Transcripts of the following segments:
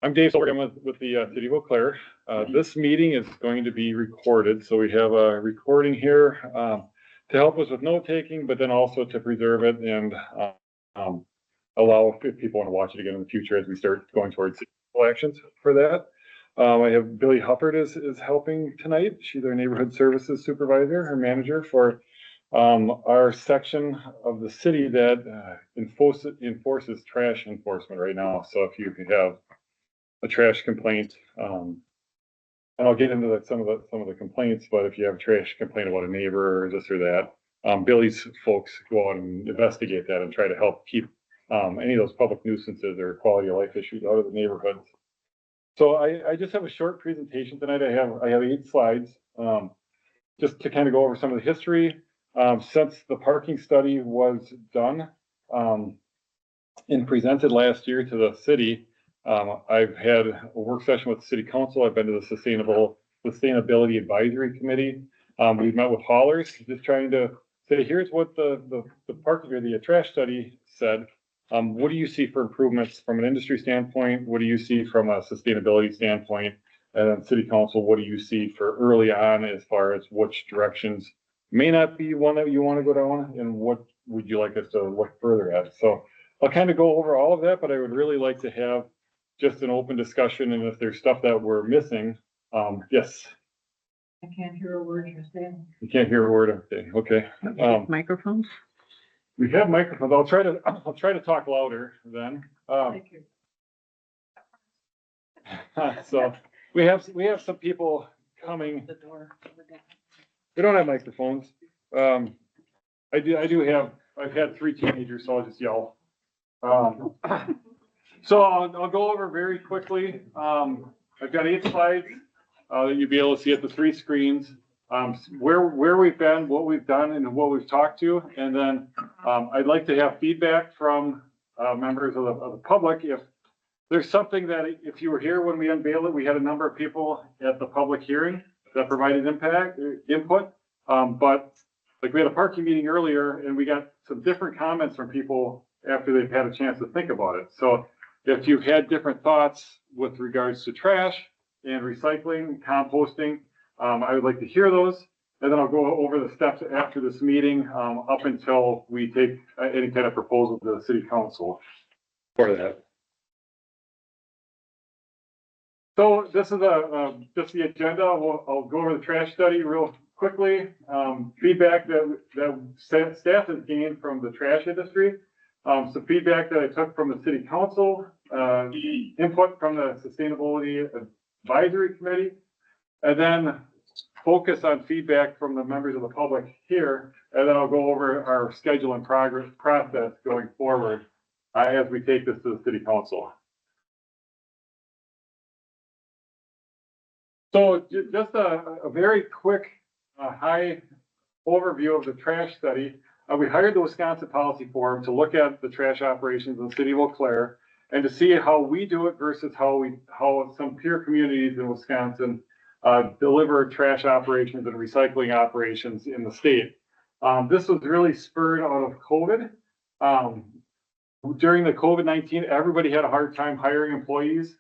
I'm Dave Silverman with the City of Eau Claire. This meeting is going to be recorded, so we have a recording here to help us with note taking, but then also to preserve it and allow if people want to watch it again in the future as we start going towards actions for that. I have Billy Hufford is helping tonight. She's our neighborhood services supervisor, her manager for our section of the city that enforces trash enforcement right now. So if you have a trash complaint, and I'll get into some of the complaints, but if you have a trash complaint about a neighbor or this or that, Billy's folks go out and investigate that and try to help keep any of those public nuisances or quality of life issues out of the neighborhoods. So I just have a short presentation tonight. I have 8 slides, just to kind of go over some of the history. Since the parking study was done and presented last year to the city, I've had a work session with the city council. I've been to the sustainability advisory committee. We've met with haulers, just trying to say, here's what the parking or the trash study said. What do you see for improvements from an industry standpoint? What do you see from a sustainability standpoint? And then city council, what do you see for early on as far as which directions may not be one that you want to go down, and what would you like us to look further at? So I'll kind of go over all of that, but I would really like to have just an open discussion, and if there's stuff that we're missing, yes. I can't hear a word you're saying. You can't hear a word I'm saying. Okay. Microphones? We have microphones. I'll try to talk louder then. Thank you. So we have some people coming. The door. We don't have microphones. I've had 3 teenagers, so I'll just yell. So I'll go over very quickly. I've got 8 slides that you'll be able to see at the 3 screens. Where we've been, what we've done, and what we've talked to, and then I'd like to have feedback from members of the public. If there's something that, if you were here when we unveiled it, we had a number of people at the public hearing that provided input. But like we had a parking meeting earlier, and we got some different comments from people after they've had a chance to think about it. So if you've had different thoughts with regards to trash and recycling, composting, I would like to hear those, and then I'll go over the steps after this meeting up until we take any kind of proposal to the city council for that. So this is just the agenda. I'll go over the trash study real quickly. Feedback that staff has gained from the trash industry. Some feedback that I took from the city council, input from the sustainability advisory committee, and then focus on feedback from the members of the public here, and then I'll go over our schedule and progress process going forward as we take this to the city council. So just a very quick high overview of the trash study. We hired the Wisconsin Policy Forum to look at the trash operations in the city of Eau Claire and to see how we do it versus how some peer communities in Wisconsin deliver trash operations and recycling operations in the state. This was really spurred out of COVID. During the COVID-19, everybody had a hard time hiring employees.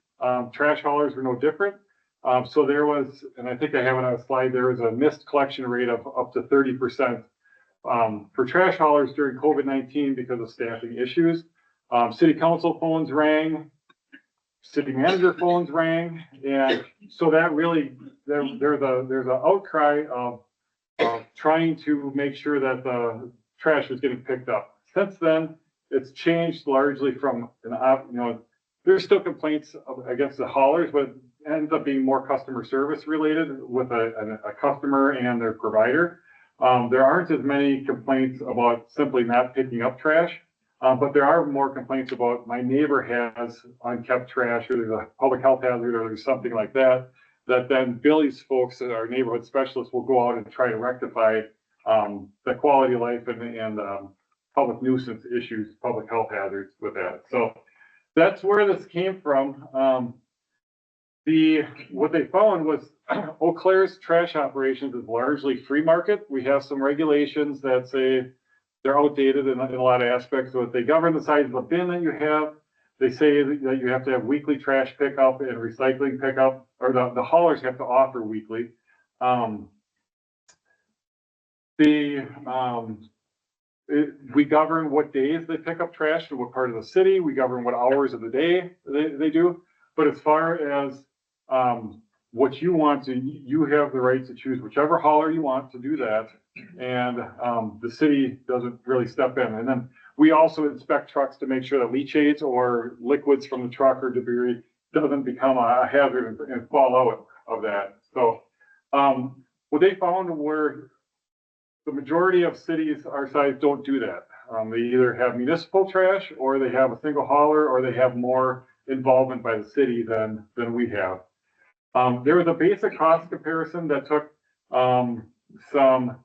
Trash haulers were no different. So there was, and I think I have it on a slide, there was a missed collection rate of up to 30% for trash haulers during COVID-19 because of staffing issues. City council phones rang, city manager phones rang, and so that really, there's an outcry of trying to make sure that the trash was getting picked up. Since then, it's changed largely from there's still complaints against the haulers, but it ends up being more customer service related with a customer and their provider. There aren't as many complaints about simply not picking up trash. But there are more complaints about my neighbor has unkept trash, or there's a public health hazard, or there's something like that, that then Billy's folks, our neighborhood specialists, will go out and try to rectify the quality of life and public nuisance issues, public health hazards with that. So that's where this came from. What they found was Eau Claire's trash operations is largely free market. We have some regulations that say they're outdated in a lot of aspects, so they govern the size of the bin that you have. they say that you have to have weekly trash pickup and recycling pickup, or the haulers have to offer weekly. We govern what days they pick up trash and what part of the city. We govern what hours of the day they do. But as far as what you want to, you have the right to choose whichever hauler you want to do that. And the city doesn't really step in. And then we also inspect trucks to make sure that leachates or liquids from the truck or debris doesn't become a hazard and fall out of that. So what they found were the majority of cities our size don't do that. They either have municipal trash, or they have a single hauler, or they have more involvement by the city than we have. There was a basic cost comparison that took some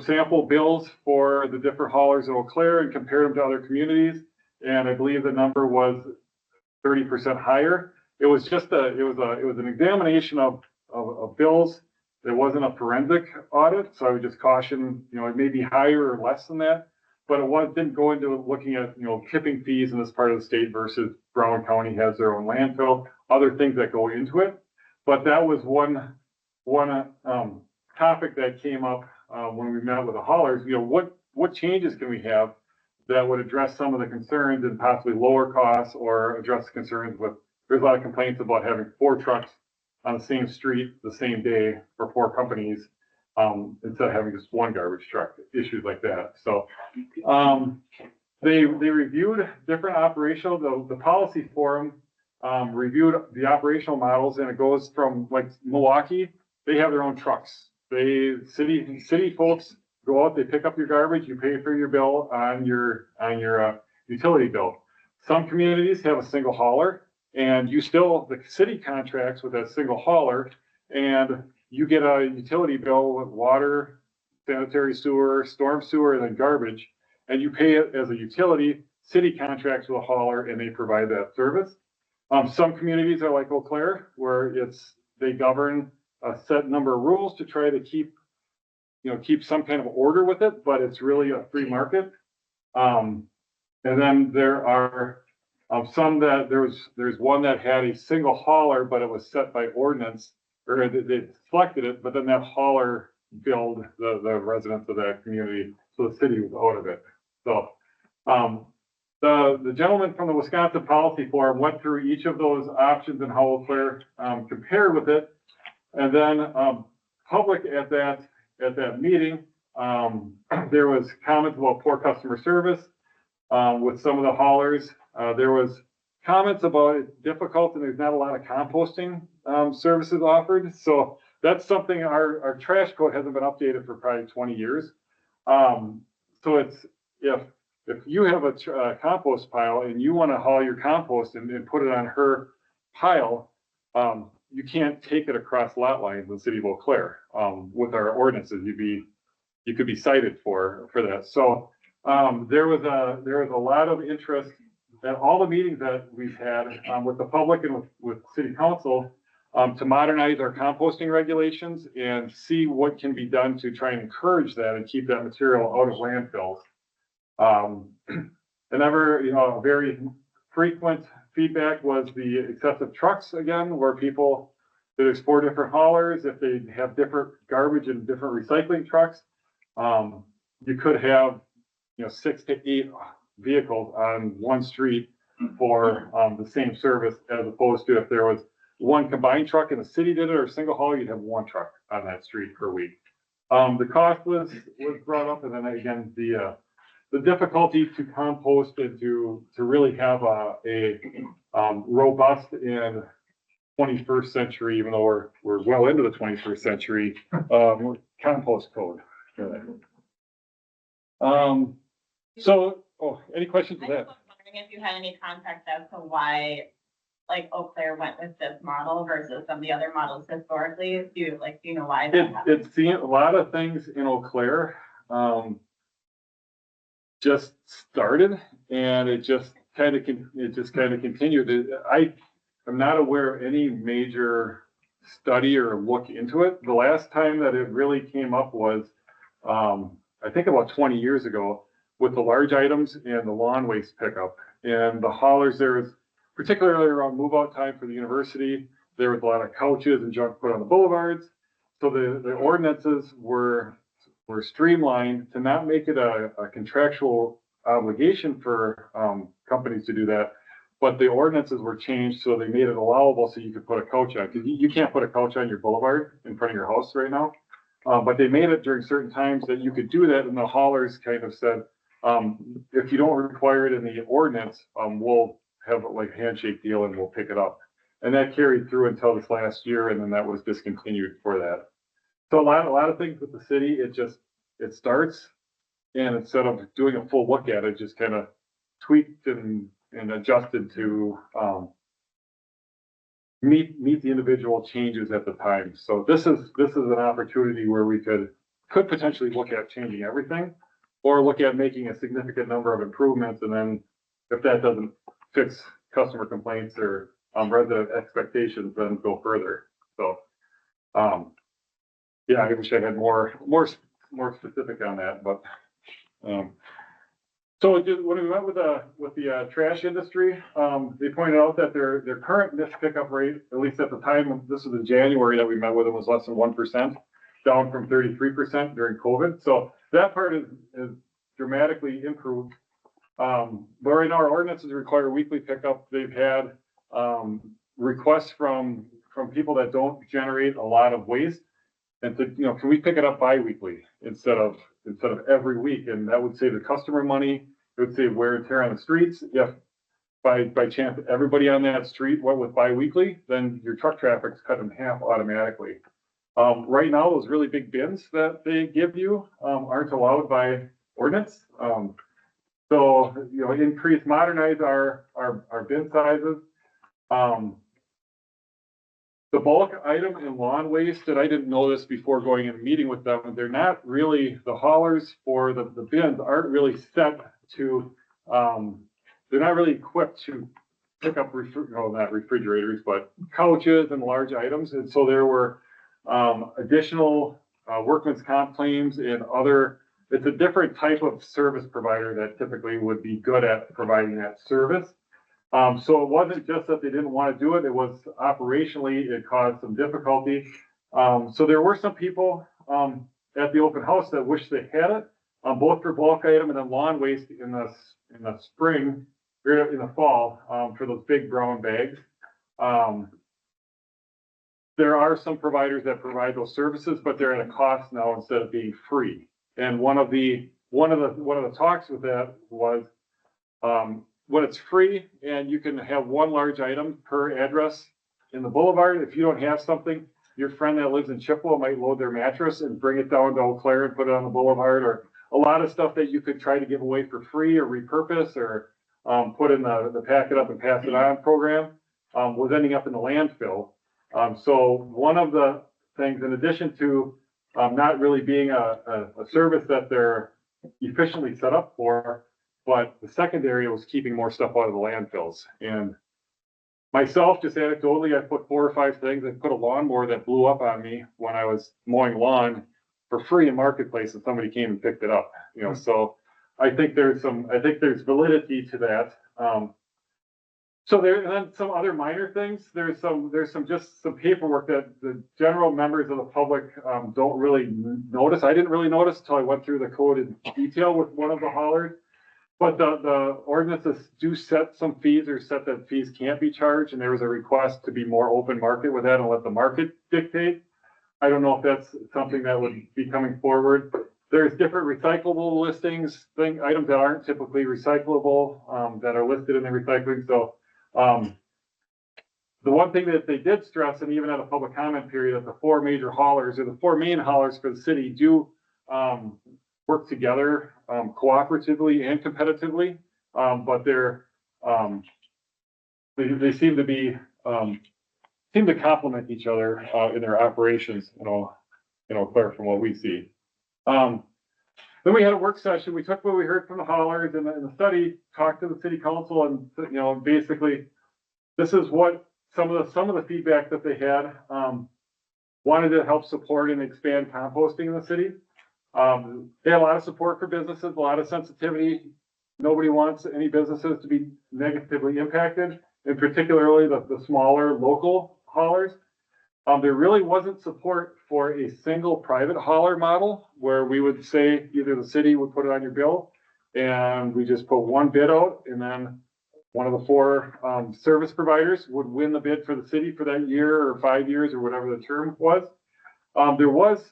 sample bills for the different haulers in Eau Claire and compared them to other communities, and I believe the number was 30% higher. It was an examination of bills. There wasn't a forensic audit, so I would just caution, it may be higher or less than that, but didn't go into looking at, tipping fees in this part of the state versus Brown County has their own landfill, other things that go into it. But that was one topic that came up when we met with the haulers. What changes can we have that would address some of the concerns and possibly lower costs, or address the concerns with, there's a lot of complaints about having 4 trucks on the same street the same day for 4 companies, instead of having just one garbage truck, issues like that. So they reviewed different operational, the policy forum reviewed the operational models, and it goes from, like, Milwaukee, they have their own trucks. City folks go out, they pick up your garbage, you pay for your bill on your utility bill. Some communities have a single hauler, and the city contracts with that single hauler, and you get a utility bill with water, sanitary sewer, storm sewer, and then garbage, and you pay it as a utility. City contracts with a hauler, and they provide that service. Some communities are like Eau Claire, where they govern a set number of rules to try to keep some kind of order with it, but it's really a free market. And then there are some that there's one that had a single hauler, but it was set by ordinance, or they selected it, but then that hauler billed the residents of that community, so the city was out of it. So the gentleman from the Wisconsin Policy Forum went through each of those options and how Eau Claire compared with it, and then public at that meeting, there was comments about poor customer service with some of the haulers. There was comments about it's difficult and there's not a lot of composting services offered. So that's something our trash code hasn't been updated for probably 20 years. So it's, if you have a compost pile and you want to haul your compost and put it on her pile, you can't take it across lot lines in the city of Eau Claire. With our ordinances, you could be cited for that. So there was a lot of interest at all the meetings that we've had with the public and with city council to modernize our composting regulations and see what can be done to try and encourage that and keep that material out of landfills. A very frequent feedback was the excessive trucks again, where people, there's 4 different haulers. If they have different garbage and different recycling trucks, you could have 6 to 8 vehicles on one street for the same service, as opposed to if there was one combined truck and the city did it, or a single hauler, you'd have 1 truck on that street per week. The cost was brought up, and then again the difficulty to compost and to really have a robust and 21st century, even though we're well into the 21st century, compost code. Any questions for that? I was wondering if you had any context as to why, like, Eau Claire went with this model versus some of the other models historically. Do you know why that happened? It's seen a lot of things in Eau Claire just started, and it just kind of continued. I'm not aware of any major study or look into it. The last time that it really came up was, I think about 20 years ago, with the large items and the lawn waste pickup. And the haulers, there was particularly around move out time for the university, there was a lot of couches and junk put on the boulevards. So the ordinances were streamlined to not make it a contractual obligation for companies to do that. But the ordinances were changed, so they made it allowable so you could put a couch on, because you can't put a couch on your boulevard in front of your house right now. But they made it during certain times that you could do that, and the haulers kind of said, if you don't require it in the ordinance, we'll have like a handshake deal and we'll pick it up. And that carried through until this last year, and then that was discontinued for that. So a lot of things with the city, it starts, and instead of doing a full look at it, just kind of tweaked and adjusted to meet the individual changes at the time. So this is an opportunity where we could potentially look at changing everything, or look at making a significant number of improvements, and then if that doesn't fix customer complaints or resident expectations, then go further. So yeah, I wish I had more specific on that, but so when we met with the trash industry, they pointed out that their current missed pickup rate, at least at the time, this was in January that we met with them, was less than 1%, down from 33% during COVID. So that part is dramatically improved. But right now our ordinances require weekly pickup. They've had requests from people that don't generate a lot of waste, and to, can we pick it up bi-weekly instead of every week? And that would save the customer money. It would save wear and tear on the streets. If by chance everybody on that street went with bi-weekly, then your truck traffic's cut in half automatically. Right now, those really big bins that they give you aren't allowed by ordinance. So modernize our bin sizes. The bulk item in lawn waste, and I didn't know this before going and meeting with them, they're not really, the haulers for the bins aren't really set to, they're not really equipped to pick up, not refrigerators, but couches and large items. And so there were additional workman's comp claims and other, it's a different type of service provider that typically would be good at providing that service. So it wasn't just that they didn't want to do it, it was operationally, it caused some difficulty. So there were some people at the open house that wish they had it, both for bulk item and then lawn waste in the spring, or in the fall, for those big brown bags. There are some providers that provide those services, but they're at a cost now instead of being free. And one of the talks with that was, when it's free and you can have one large item per address in the boulevard, if you don't have something, your friend that lives in Chippewa might load their mattress and bring it down to Eau Claire and put it on the boulevard, or a lot of stuff that you could try to give away for free or repurpose or put in the pack it up and pass it on program was ending up in the landfill. So one of the things, in addition to not really being a service that they're efficiently set up for, but the secondary was keeping more stuff out of the landfills. And myself, just anecdotally, I put 4 or 5 things. I put a lawnmower that blew up on me when I was mowing lawn for free in Marketplace, and somebody came and picked it up. So I think there's validity to that. So there, and then some other minor things. There's some paperwork that the general members of the public don't really notice. I didn't really notice until I went through the code in detail with one of the haulers. But the ordinances do set some fees, or set that fees can't be charged, and there was a request to be more open market with that and let the market dictate. I don't know if that's something that would be coming forward. There's different recyclable listings, items that aren't typically recyclable, that are listed in the recycling. So the one thing that they did stress, and even at a public comment period, that the 4 major haulers, or the 4 main haulers for the city, do work together cooperatively and competitively, but they seem to complement each other in their operations. Clear from what we see. Then we had a work session. We took what we heard from the haulers and the study, talked to the city council, and basically this is what some of the feedback that they had. Wanted to help support and expand composting in the city. They had a lot of support for businesses, a lot of sensitivity. nobody wants any businesses to be negatively impacted, and particularly the smaller local haulers. There really wasn't support for a single private hauler model where we would say either the city would put it on your bill and we just put one bid out, and then one of the four service providers would win the bid for the city for that year or 5 years or whatever the term was. There was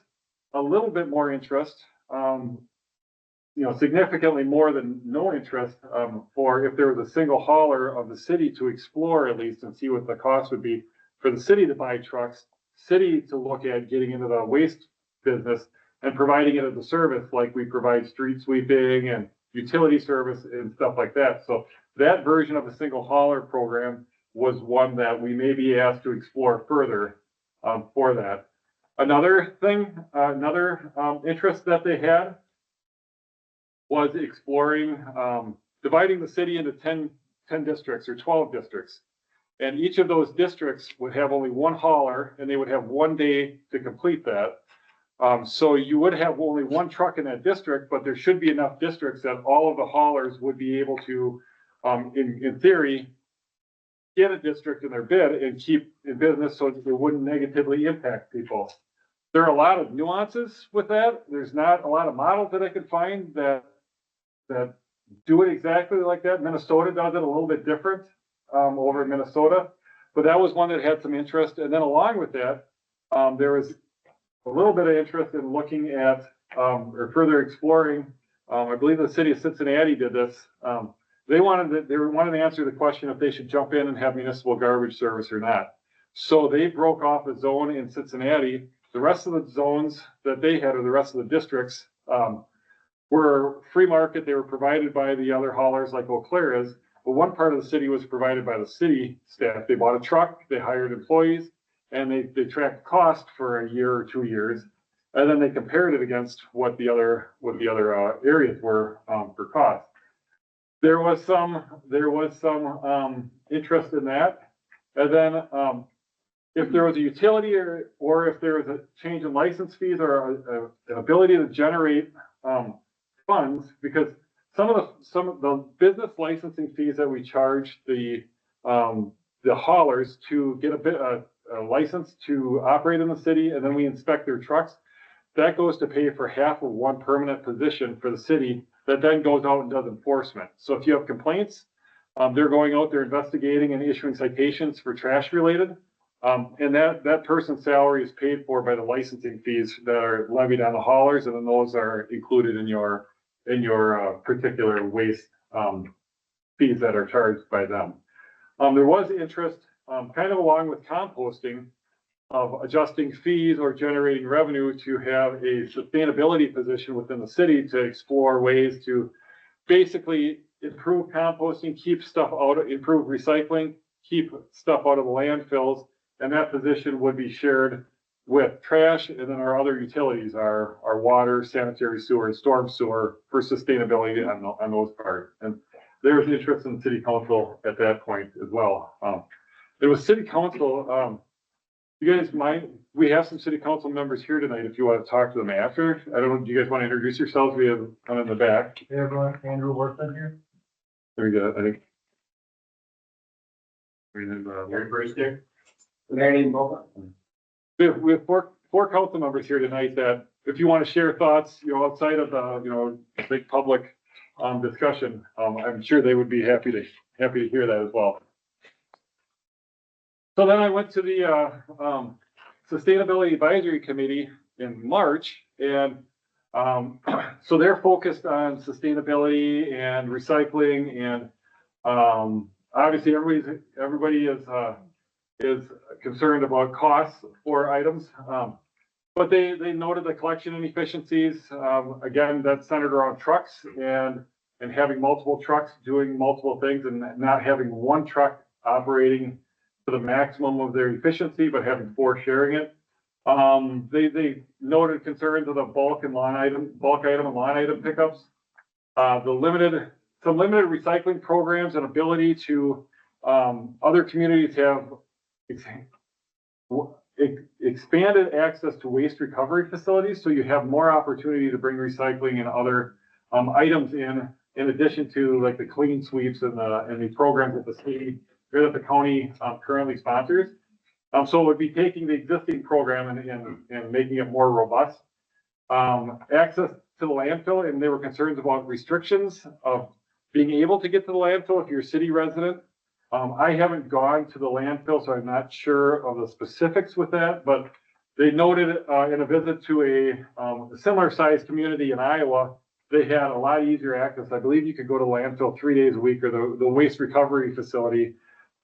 a little bit more interest, significantly more than no interest, for if there was a single hauler of the city to explore at least and see what the cost would be for the city to buy trucks, city to look at getting into the waste business and providing it as a service, like we provide street sweeping and utility service and stuff like that. So that version of the single hauler program was one that we may be asked to explore further for that. Another thing, interest that they had was exploring dividing the city into 10 districts or 12 districts. And each of those districts would have only one hauler, and they would have 1 day to complete that. So you would have only one truck in that district, but there should be enough districts that all of the haulers would be able to, in theory, get a district in their bid and keep in business so that it wouldn't negatively impact people. There are a lot of nuances with that. There's not a lot of models that I could find that do it exactly like that. Minnesota does it a little bit different over in Minnesota, but that was one that had some interest. And then along with that, there was a little bit of interest in looking at or further exploring. I believe the city of Cincinnati did this. They wanted to answer the question if they should jump in and have municipal garbage service or not. So they broke off a zone in Cincinnati. The rest of the zones that they had, or the rest of the districts, were free market. They were provided by the other haulers like Eau Claire is, but one part of the city was provided by the city staff. They bought a truck, they hired employees, and they tracked cost for a year or 2 years, and then they compared it against what the other areas were for cost. There was some interest in that, and then if there was a utility or if there was a change in license fees or an ability to generate funds, because some of the business licensing fees that we charge the haulers to get a license to operate in the city, and then we inspect their trucks, that goes to pay for half of one permanent position for the city that then goes out and does enforcement. So if you have complaints, they're going out there investigating and issuing citations for trash related. And that person's salary is paid for by the licensing fees that are levied on the haulers, and then those are included in your particular waste fees that are charged by them. There was interest, kind of along with composting, of adjusting fees or generating revenue to have a sustainability position within the city to explore ways to basically improve composting, keep stuff out, improve recycling, keep stuff out of the landfills, and that position would be shared with trash, and then our other utilities, our water, sanitary sewer, and storm sewer for sustainability on those parts. And there was interest in city council at that point as well. There was city council. You guys mind? We have some city council members here tonight. If you want to talk to them after, I don't know. Do you guys want to introduce yourselves? We have one in the back. Hey everyone, Andrew Worthman here. Very good. I think. Gary Brewster. Larry Boca. We have four council members here tonight that, if you want to share thoughts, outside of the, big public discussion, I'm sure they would be happy to hear that as well. So then I went to the Sustainability Advisory Committee in March, and so they're focused on sustainability and recycling, and obviously everybody is concerned about costs for items, but they noted the collection inefficiencies. Again, that's centered around trucks and having multiple trucks doing multiple things, and not having one truck operating to the maximum of their efficiency, but having four sharing it. They noted concerns of the bulk item and line item pickups. Some limited recycling programs and ability to other communities have expanded access to waste recovery facilities, so you have more opportunity to bring recycling and other items in in addition to like the clean sweeps and the programs that the city, or that the county, currently sponsors. So it would be taking the existing program and making it more robust. Access to the landfill, and there were concerns about restrictions of being able to get to the landfill if you're a city resident. I haven't gone to the landfill, so I'm not sure of the specifics with that, but they noted in a visit to a similar sized community in Iowa, they had a lot easier access. I believe you could go to the landfill 3 days a week, or the waste recovery facility,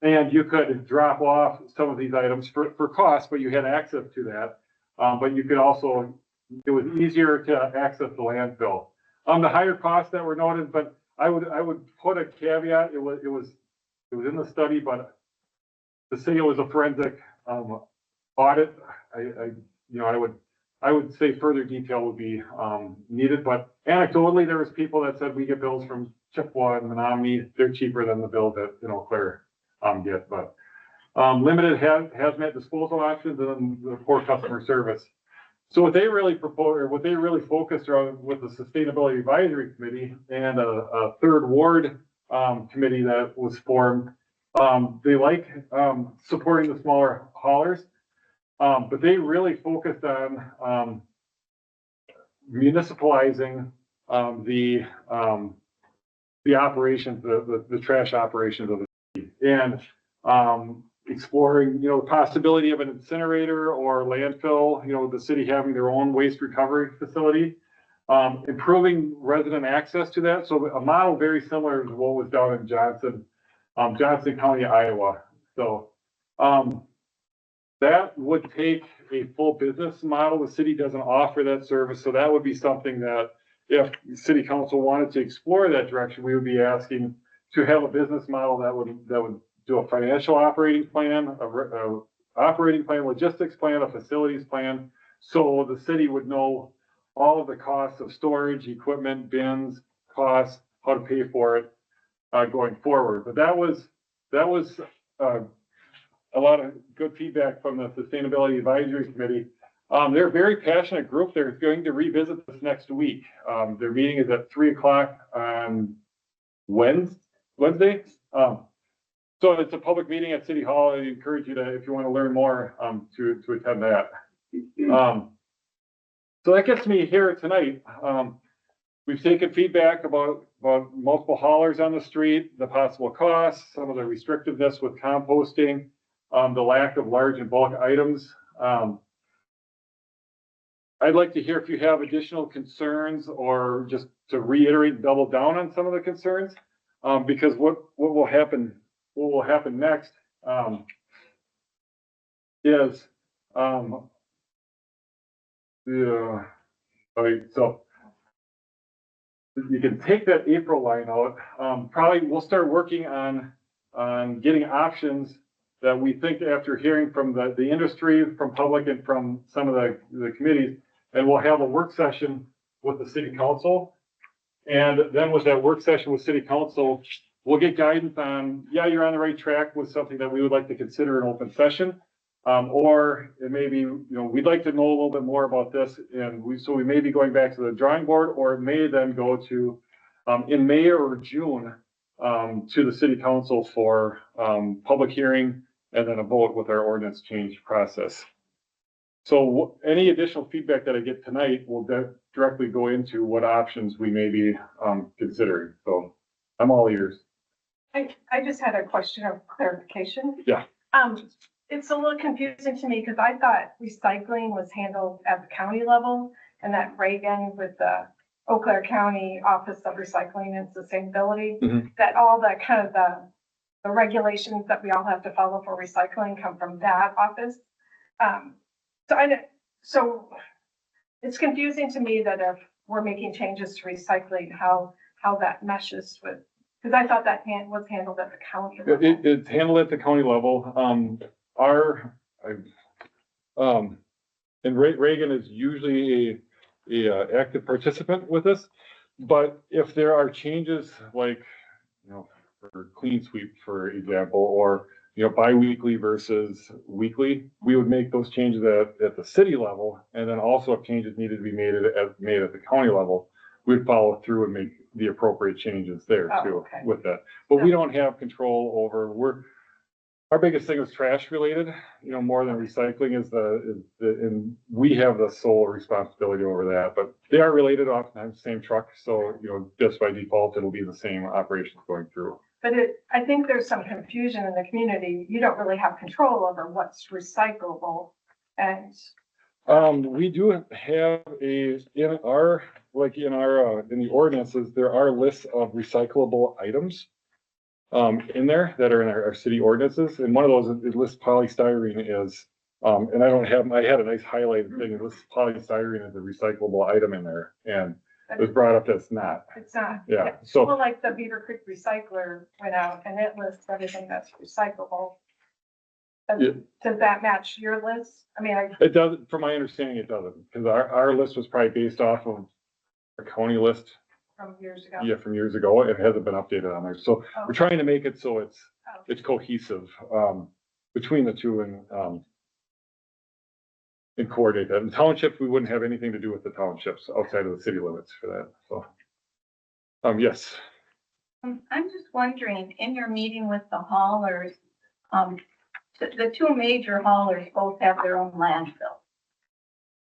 and you could drop off some of these items for cost, but you had access to that. But you could also, it was easier to access the landfill. The higher costs that were noted, but I would put a caveat. It was in the study, but to say it was a forensic audit, I would say further detail would be needed. But anecdotally, there was people that said we get bills from Chippewa and Menominee. They're cheaper than the bill that Eau Claire get. But limited hazmat disposal options, and then the poor customer service. So what they really proposed, or what they really focused on with the Sustainability Advisory Committee and a third ward committee that was formed, they like supporting the smaller haulers, but they really focused on municipalizing the operations, the trash operations of the city, and exploring, the possibility of an incinerator or landfill, the city having their own waste recovery facility, improving resident access to that. So a model very similar to what was done in Johnson County, Iowa. So that would take a full business model. The city doesn't offer that service. So that would be something that if the city council wanted to explore that direction, we would be asking to have a business model that would do a financial operating plan, logistics plan, a facilities plan. So the city would know all of the costs of storage, equipment, bins, costs, how to pay for it going forward. But that was a lot of good feedback from the Sustainability Advisory Committee. They're a very passionate group. They're going to revisit this next week. Their meeting is at 3:00 on Wednesday. So it's a public meeting at City Hall. I encourage you to, if you want to learn more, to attend that. So that gets me here tonight. We've taken feedback about multiple haulers on the street, the possible costs, some of the restrictiveness with composting, the lack of large and bulk items. I'd like to hear if you have additional concerns, or just to reiterate and double down on some of the concerns, because what will happen next is so you can take that April line out. Probably we'll start working on getting options that we think, after hearing from the industry, from public, and from some of the committees, and we'll have a work session with the city council. And then with that work session with city council, we'll get guidance on, yeah, you're on the right track with something that we would like to consider an open session. Or it may be, we'd like to know a little bit more about this, and we may be going back to the drawing board, or it may then go to, in May or June, to the city council for public hearing, and then a vote with our ordinance change process. So any additional feedback that I get tonight will directly go into what options we may be considering. So I'm all ears. I just had a question of clarification. Yeah. It's a little confusing to me, because I thought recycling was handled at the county level, and that Reagan, with the Eau Claire County Office of Recycling and Sustainability, that all the kind of the regulations that we all have to follow for recycling come from that office. So it's confusing to me that if we're making changes to recycling, how that meshes with, because I thought that was handled at the county level. It's handled at the county level. And Reagan is usually a active participant with us, but if there are changes, like, for clean sweep, for example, or, bi-weekly versus weekly, we would make those changes at the city level. And then also, if changes needed to be made at the county level, we'd follow through and the appropriate changes there Oh, too okay. with that. But we don't have control over, our biggest thing is trash related, more than recycling and we have the sole responsibility over that, but they are related oftentimes, same truck. So, just by default, it'll be the same operations going through. But I think there's some confusion in the community. You don't really have control over what's recyclable. And We do have in the ordinances, there are lists of recyclable items in there that are in our city ordinances. And one of those, it lists polystyrene as, and I had a nice highlighted thing. It lists polystyrene as a recyclable item in there. And it was brought up that it's not. it's not. Yeah, so. Well, like the Beaver Creek Recycler went out and it lists everything that's recyclable. Yeah. Does that match your list? I mean, It doesn't, from my understanding, it doesn't, because our list was probably based off of a county list, from years ago. from years ago. It hasn't been updated on there. So Oh, we're trying to make it so it's okay. cohesive, between the two and coordinate that. In townships, we wouldn't have anything to do with the townships outside of the city limits for that, so. Yes, I'm just wondering, in your meeting with the haulers, the two major haulers both have their own landfill.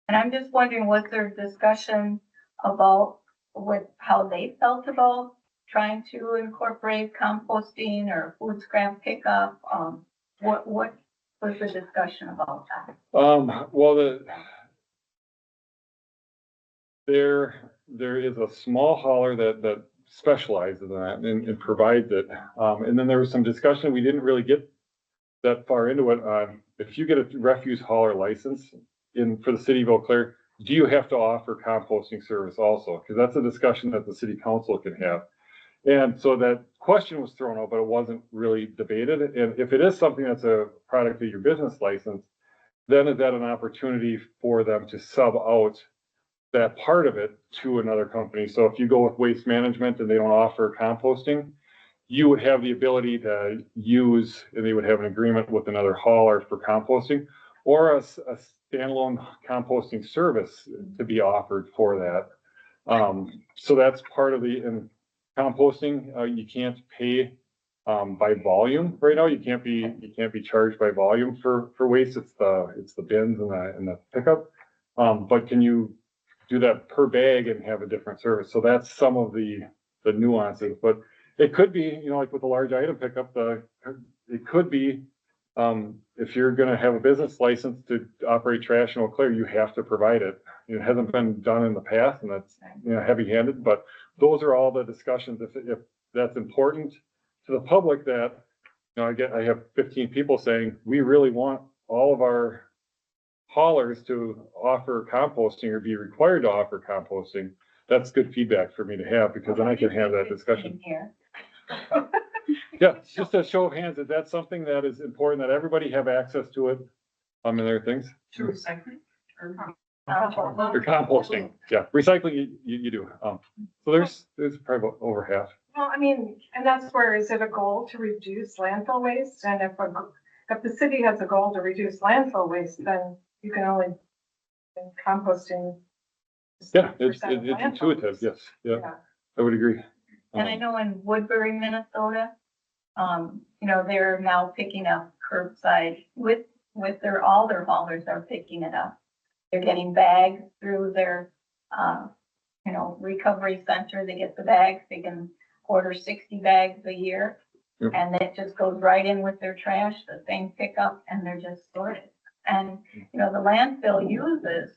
And I'm just wondering, was there discussion about how they felt about trying to incorporate composting or food scrap pickup? What was the discussion about that? well, there is a small hauler that specializes in that and provides it. And then there was some discussion, we didn't really get that far into it. If you get a refuse hauler license for the city of Eau Claire, do you have to offer composting service also? Because that's a discussion that the city council can have. And so that question was thrown out, but it wasn't really debated. And if it is something that's a product of your business license, then is that an opportunity for them to sub out that part of it to another company? So if you go with Waste Management and they don't offer composting, you would have the ability to use, and they would have an agreement with another hauler for composting, or a standalone composting service to be offered for that. So that's part of in composting. You can't pay by volume right now. You can't be charged by volume for waste. It's the bins and the pickup. But can you do that per bag and have a different service? So that's some of the nuances, but it could be, like with a large item pickup, it could be, if you're gonna have a business license to operate trash in Eau Claire, you have to provide it. It hasn't been done in the past, and that's, heavy-handed, but those are all the discussions. If that's important to the public, that, I have 15 people saying, we really want all of our haulers to offer composting or be required to offer composting. That's good feedback for me to have, because then I can have that discussion. Here. Yeah, just a show of hands, is that something that is important, that everybody have access to it, in their things? To recycling or? Or composting, yeah, recycling, you do, so there's probably about over half. Well, I mean, and that's where, is it a goal to reduce landfill waste? And if the city has a goal to reduce landfill waste, then you can only composting. Yeah, it's 6% of landfill intuitive, waste. yes, yeah, Yeah. I would agree. And I know in Woodbury, Minnesota, they're now picking up curbside with all their haulers are picking it up. They're getting bags through their, recovery center. They get the bags. They can order 60 bags a year. Yep. And it just goes right in with their trash, the same pickup, and they're just sorted. And, the landfill uses,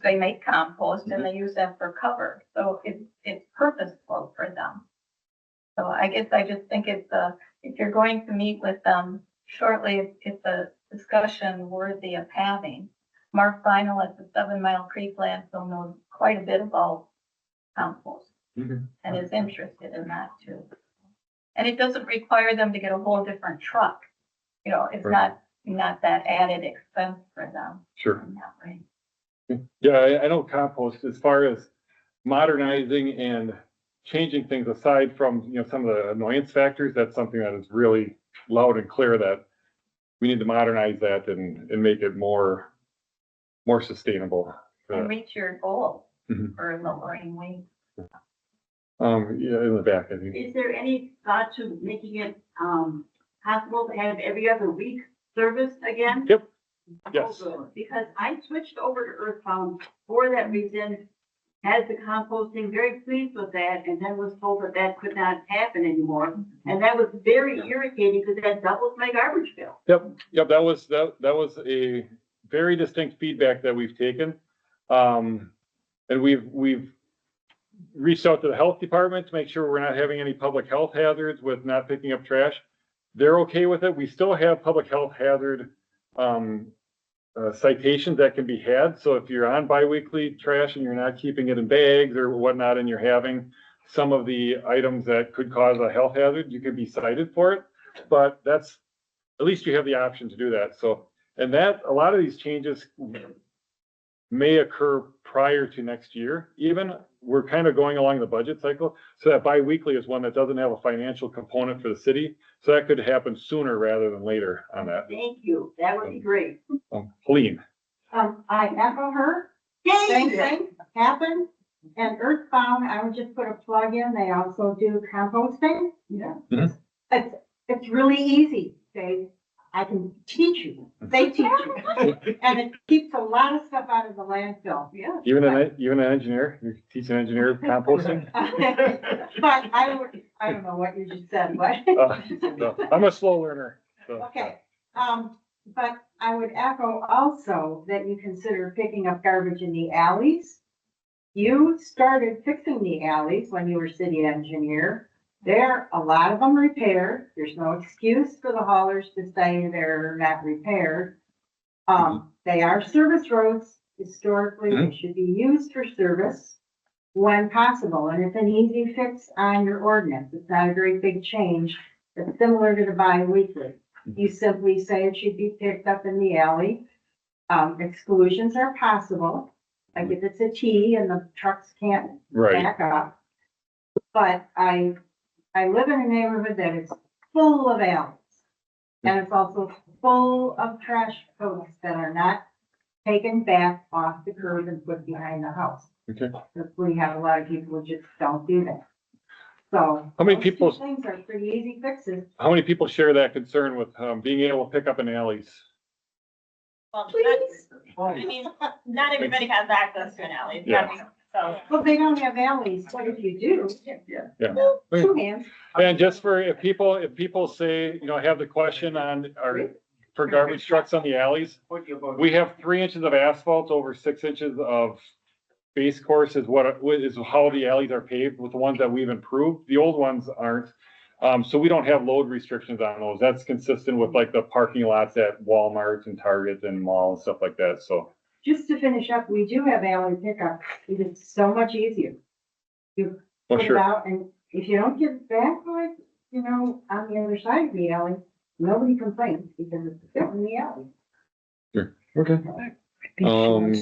they make compost and they use that for cover. So it's purposeful for them. So I guess I just think if you're going to meet with them shortly, it's a discussion worthy of having. Mark Final at the 7 Mile Creek landfill knows quite a bit about compost and is interested in that too. And it doesn't require them to get a whole different truck. It's Right. not that added expense for them. Sure. In that way. Yeah, I know compost, as far as modernizing and changing things, aside from, some of the annoyance factors, that's something that is really loud and clear, that we need to modernize that and make it more sustainable. And reach your goal Mhm. for lowering waste. Yeah, in the back, I think. Is there any thought to making it, possible to have every other week service again? Yep. Yes. Oh, good. Because I switched over to Earthbound for that reason, had the composting, very pleased with that, and then was told that that could not happen anymore. And that was very irritating because that doubles my garbage bill. Yep, that was a very distinct feedback that we've taken. And we've reached out to the health department to make sure we're not having any public health hazards with not picking up trash. They're okay with it. We still have public health hazard citations that can be had. So if you're on biweekly trash and you're not keeping it in bags or whatnot, and you're having some of the items that could cause a health hazard, you could be cited for it. But that's, at least you have the option to do that. So, and that, a lot of these changes may occur prior to next year. Even, we're kind of going along the budget cycle. So that biweekly is one that doesn't have a financial component for the city. So that could happen sooner rather than later on that. Thank you. That would be great. Helene. I echo her, same thing happened, and Earthbound, I would just put a plug in, they also do composting. Yeah. It's really easy, I can teach you, they teach you, and it keeps a lot of stuff out of the landfill. Yeah. Even an engineer, you teach an engineer composting? But I don't know what you just said, but. No, I'm a slow learner. So, Okay, but I would echo also that you consider picking up garbage in the alleys. You started fixing the alleys when you were city engineer. A lot of them repaired. There's no excuse for the haulers to say they're not repaired. They are service roads. Historically, they should be used for service when possible. And it's an easy fix on your ordinance. It's not a very big change. It's similar to the bi-weekly. You simply say it should be picked up in the alley. Exclusions are possible, like if it's a T and the trucks can't right. back up. But I live in a neighborhood that is full of alleys. And it's also full of trash totes that are not taken back off the curb and put behind the house. Okay. Because we have a lot of people who just don't do that. So. How many those two people- Things are pretty easy fixes. How many people share that concern with being able to pick up in alleys? Well, Please. I mean, not everybody has access to an alley. Yeah. So, Well, they don't have alleys, but if you do, Yeah. two hands. And just for, if people say, have the question on for garbage trucks on the alleys, we have 3 inches of asphalt over 6 inches of base course is how the alleys are paved with the ones that we've improved. The old ones aren't. So we don't have load restrictions on those. That's consistent with like the parking lots at Walmart and Target and malls, stuff like that. So. Just to finish up, we do have alley pickup. It's so much easier. You Oh, put it sure. out, and if you don't get it back, like, on the other side of the alley, nobody complains because it's still in the alley. Okay.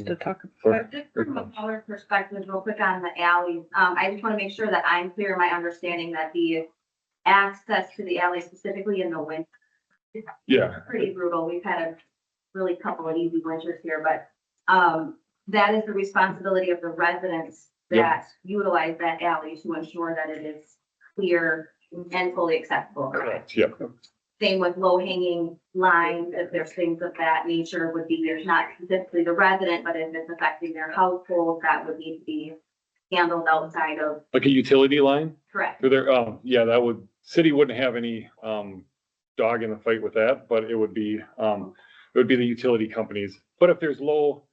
To talk about. Just from a color perspective, real quick on the alleys, I just want to make sure that I'm clear in my understanding that the access to the alley specifically in the winter is Yeah. pretty brutal. We've had a really couple of easy winters here, but that is the responsibility of the residents that utilize that alley to ensure that it is clear and fully accessible. Correct. Yeah. Same with low hanging lines, if there's things of that nature would be, there's not specifically the resident, but if it's affecting their household, that would need to be handled outside of, Like a utility line? correct. Through there, city wouldn't have any, dog in the fight with that, but it would be the utility companies. But if there's low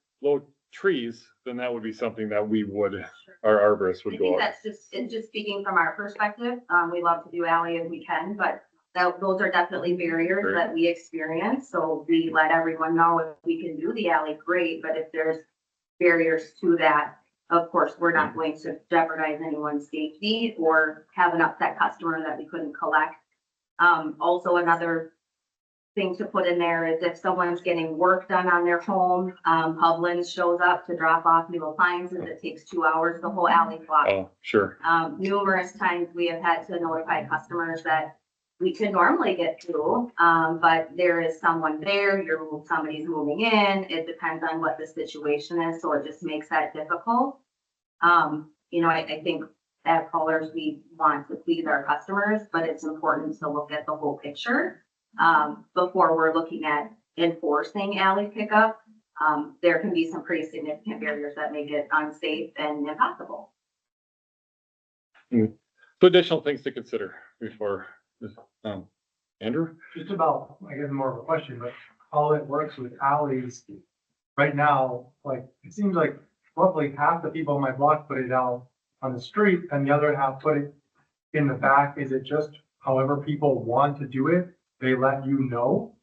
trees, then that would be something that our arborists I would think go out. that's just speaking from our perspective. We love to do alley if we can, but those are definitely barriers Sure. that we experience. So we let everyone know if we can do the alley, great, but if there's barriers to that, of course, we're not going to jeopardize anyone's safety or have an upset customer that we couldn't collect. Also another thing to put in there is if someone's getting work done on their home, Publix shows up to drop off new appliances, it takes 2 hours, the whole alley blocks. Oh, sure. Numerous times we have had to notify customers that we can normally get through, but there is someone there, somebody's moving in, it depends on what the situation is, so it just makes that difficult. I think as callers, we want to please our customers, but it's important to look at the whole picture. Before we're looking at enforcing alley pickup, there can be some pretty significant barriers that make it unsafe and impossible. So additional things to consider before, Andrew? Just about, I guess more of a question, but how it works with alleys. Right now, like, it seems like roughly half the people on my block put it out on the street and the other half put it in the back. Is it just however people want to do it, they let you know?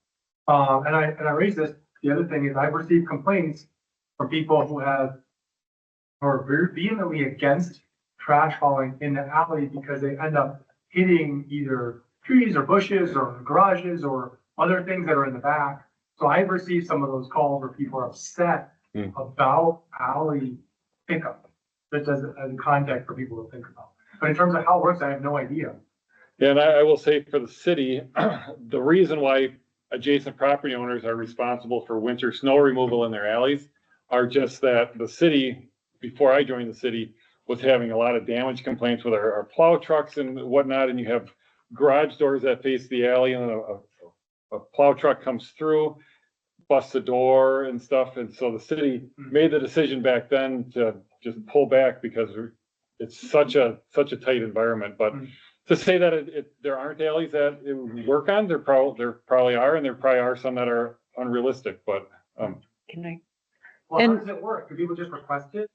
And I raised this, the other thing is I've received complaints from people who are very vehemently against trash hauling in the alley because they end up hitting either trees or bushes or garages or other things that are in the back. So I've received some of those calls where people are upset about alley pickup. That doesn't, as a context for people to think about. But in terms of how it works, I have no idea. Yeah, and I will say for the city, the reason why adjacent property owners are responsible for winter snow removal in their alleys are just that the city, before I joined the city, was having a lot of damage complaints with our plow trucks and whatnot, and you have garage doors that face the alley, and a plow truck comes through, busts the door and stuff, and so the city made the decision back then to just pull back because it's such a tight environment. But to say that there aren't alleys that it would work on, there probably are, and there probably are some that are unrealistic, but Can I? Well, how And- does it work? Do people just request it?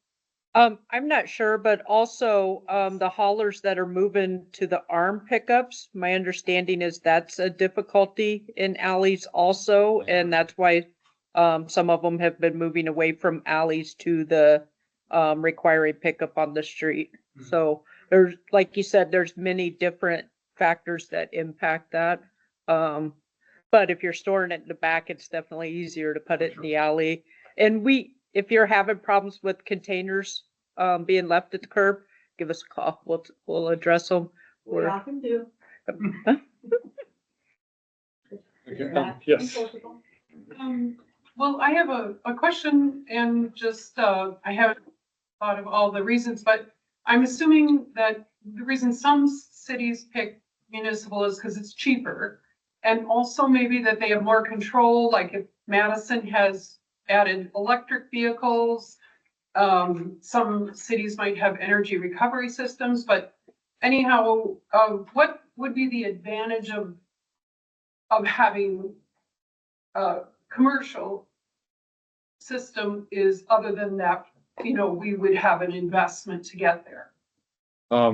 I'm not sure, but also, the haulers that are moving to the arm pickups, my understanding is that's a difficulty in alleys also, and that's why, some of them have been moving away from alleys to the, requiring pickup on the street. So there's, like you said, there's many different factors that impact that. But if you're storing it in the back, it's definitely easier to put it in the alley. And if you're having problems with containers, being left at the curb, give us a call. We'll address them. We often do. yes. Well, I have a question and just, I haven't thought of all the reasons, but I'm assuming that the reason some cities pick municipal is because it's cheaper. And also maybe that they have more control, like if Madison has added electric vehicles, some cities might have energy recovery systems, but anyhow, what would be the advantage of having a commercial system is other than that, we would have an investment to get there?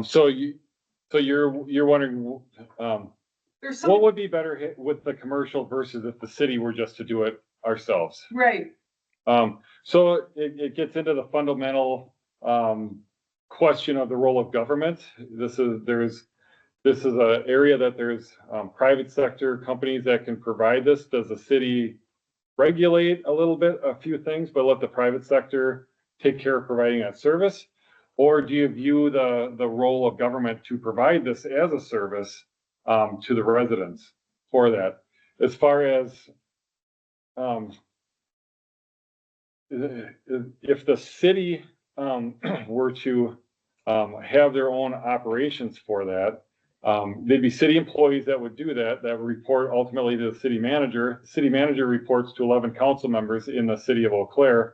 So you're wondering, There's what some, would be better with the commercial versus if the city were just to do it ourselves? right, So it gets into the fundamental question of the role of government. This is an area that there's private sector companies that can provide this. Does the city regulate a few things, but let the private sector take care of providing that service? Or do you view the role of government to provide this as a service to the residents for that? As far as if the city were to have their own operations for that, they'd be city employees that would do that would report ultimately to the city manager. The city manager reports to 11 council members in the city of Eau Claire.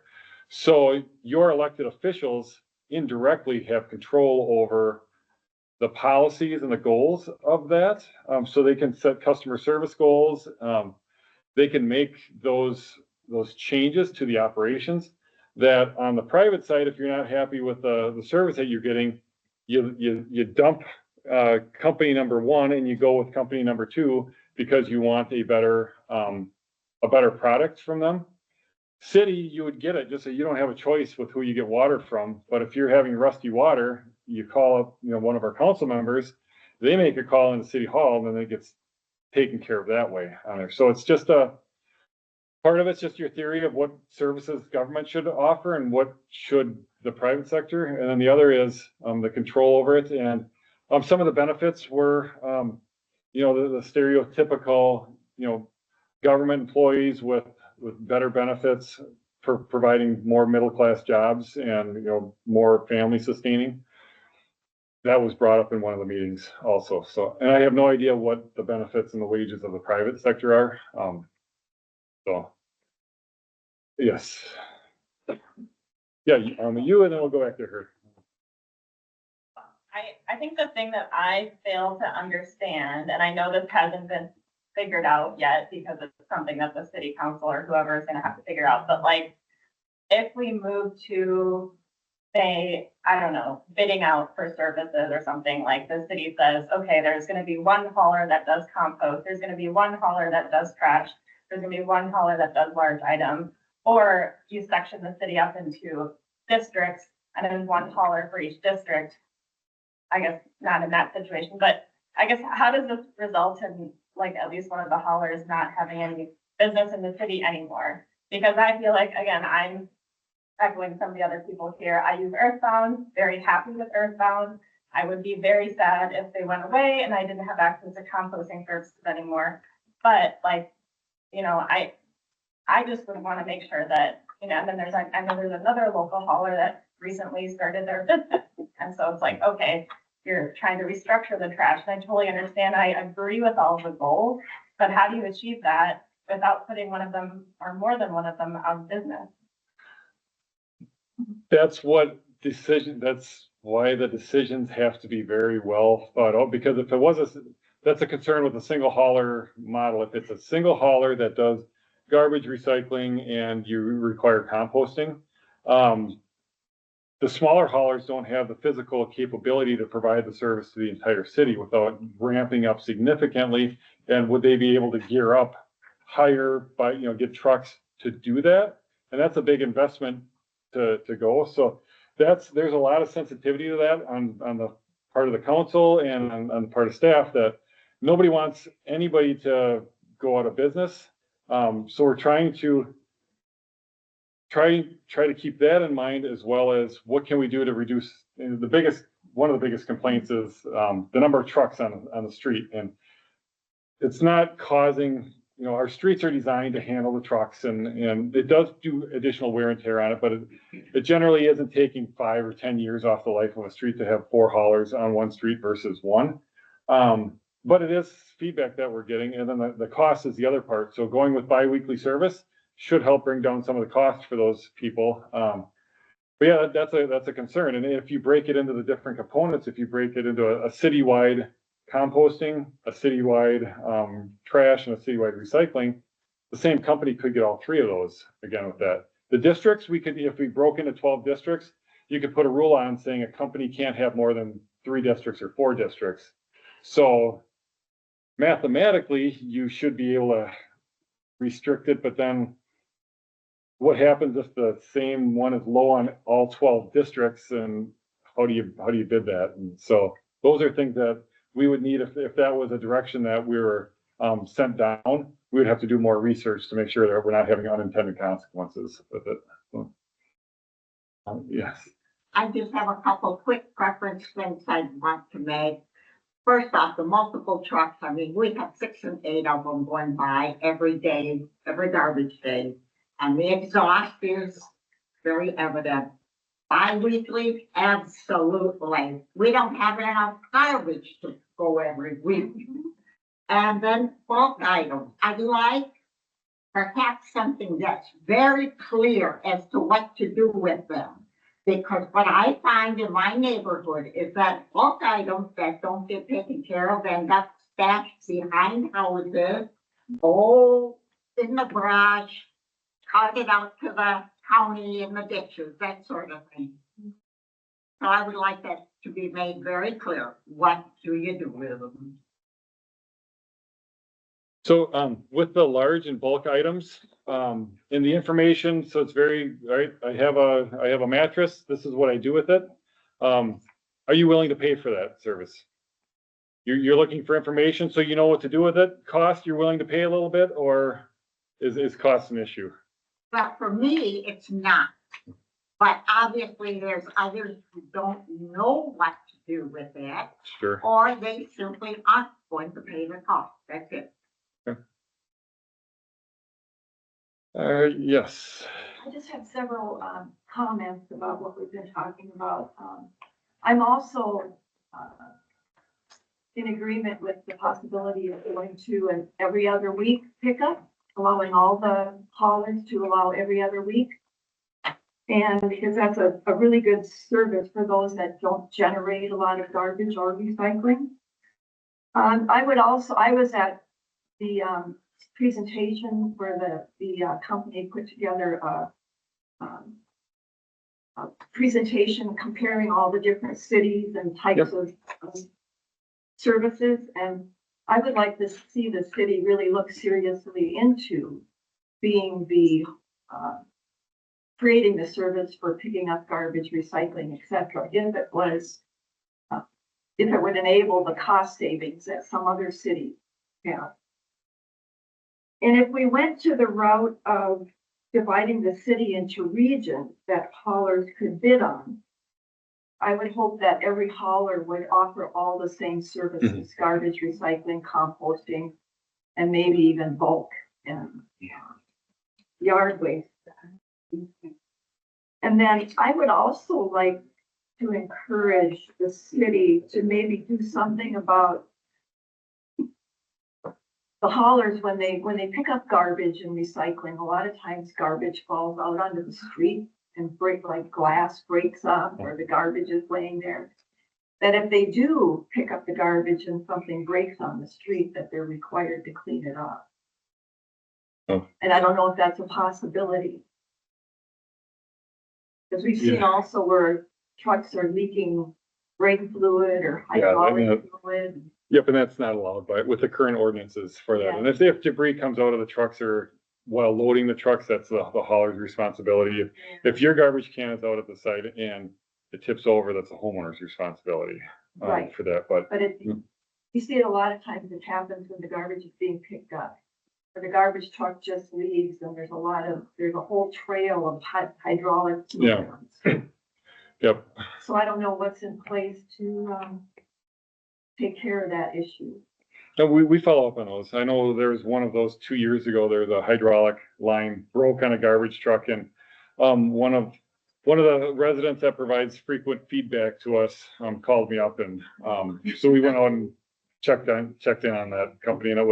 So your elected officials indirectly have control over the policies and the goals of that. So they can set customer service goals. They can make those changes to the operations that on the private side, if you're not happy with the service that you're getting, you dump company number one and you go with company number two because you want a better product from them. City, you would get it just so you don't have a choice with who you get water from. But if you're having rusty water, you call up, one of our council members, they make a call in the city hall and then it gets taken care of that way on there. So it's just part of it's just your theory of what services government should offer and what should the private sector. And then the other is the control over it. And some of the benefits were, the stereotypical, government employees with better benefits for providing more middle-class jobs and, more family sustaining. that was brought up in one of the meetings also. So, and I have no idea what the benefits and the wages of the private sector are. So, yes. Yeah, you, and then we'll go back to her. I think the thing that I fail to understand, and I know this hasn't been figured out yet because it's something that the city council or whoever is gonna have to figure out, but like, if we move to, say, I don't know, bidding out for services or something, like the city says, okay, there's gonna be one hauler that does compost, there's gonna be one hauler that does trash, there's gonna be one hauler that does large items, or you section the city up into districts and then one hauler for each district. I guess not in that situation, but I guess how does this result in like at least one of the haulers not having any business in the city anymore? Because I feel like, again, I'm echoing some of the other people here. I use Earthbound, very happy with Earthbound. I would be very sad if they went away and I didn't have access to composting services anymore. But like, you know, I just would want to make sure that, you know, and then I know there's another local hauler that recently started their business. And so it's like, okay, you're trying to restructure the trash. And I totally understand. I agree with all of the goals, but how do you achieve that without putting one of them or more than one of them out of business? That's why the decisions have to be very well thought out, because if it was that's a concern with a single hauler model. If it's a single hauler that does garbage recycling and you require composting, the smaller haulers don't have the physical capability to provide the service to the entire city without ramping up significantly. And would they be able to gear up, hire by, you know, get trucks to do that? And that's a big investment to go. So there's a lot of sensitivity to that on the part of the council and on the part of staff, that nobody wants anybody to go out of business. So we're trying to keep that in mind, as well as what can we do to reduce one of the biggest complaints is the number of trucks on the street. And it's not causing, you know, our streets are designed to handle the trucks, and it does do additional wear and tear on it, but it generally isn't taking 5 or 10 years off the life of a street to have 4 haulers on one street versus one. But it is feedback that we're getting, and then the cost is the other part. So going with bi-weekly service should help bring down some of the costs for those people. But yeah, that's a concern. And if you break it into the different components, if you break it into a citywide composting, a citywide trash, and a citywide recycling, the same company could get all 3 of those again with that. The districts, if we broke into 12 districts, you could put a rule on saying a company can't have more than 3 districts or 4 districts. So mathematically, you should be able to restrict it, but then what happens if the same one is low on all 12 districts, and how do you bid that? And so those are things that we would need if that was a direction that we were sent down. We would have to do more research to make sure that we're not having unintended consequences with it. So, yes. I just have a couple quick preference things I want to make. First off, the multiple trucks, I mean, we have 6 and 8 of them going by every day, every garbage day. And the exhaust is very evident. Bi-weekly, absolutely. We don't have enough garbage to go every week. And then bulk items. I'd like perhaps something that's very clear as to what to do with them. Because what I find in my neighborhood is that bulk items that don't get taken care of end up stashed behind houses, in the garage, carted out to the county in the ditches, that sort of thing. So I would like that to be made very clear. What do you do with them? So with the large and bulk items, in the information, so it's very, right, I have a mattress, this is what I do with it. Are you willing to pay for that service? You're looking for information so you know what to do with it? Cost, you're willing to pay a little bit, or is cost an issue? But for me, it's not. But obviously there's others who don't know what to do with it. Sure. Or they simply aren't going to pay the cost. That's it. Yes. I just have several comments about what we've been talking about. I'm also in agreement with the possibility of going to an every other week pickup, allowing all the haulers to allow every other week. And because that's a really good service for those that don't generate a lot of garbage or recycling. I was at the presentation where the company put together a presentation comparing all the different cities and types of services. And I would like to see the city really look seriously into being creating the service for picking up garbage, recycling, et cetera, if it would enable the cost savings that some other cities have. And if we went to the route of dividing the city into regions that haulers could bid on, I would hope that every hauler would offer all the same services, garbage, recycling, composting, and maybe even bulk and yard waste. And then I would also like to encourage the city to maybe do something about the haulers when they pick up garbage and recycling. A lot of times garbage falls out onto the street and glass breaks up or the garbage is laying there. That if they do pick up the garbage and something breaks on the street, that they're required to clean it up. Oh. And I don't know if that's a possibility. Because we've seen also where trucks are leaking brake fluid or hydraulic fluid. Yep, and that's not allowed with the current ordinances for that. Yeah. And if debris comes out of the trucks or while loading the trucks, that's the hauler's responsibility. If your garbage can is out at the site and it tips over, that's the homeowner's responsibility Right. for that. But You see it a lot of times. It happens when the garbage is being picked up. Or the garbage truck just leaves and there's a whole trail of hydraulic fluid. Yep. So I don't know what's in place to take care of that issue. No, we follow up on those. I know there was one of those 2 years ago. There's a hydraulic line broke on a garbage truck, and one of the residents that provides frequent feedback to us called me up, and so we went out and checked in on that company, and it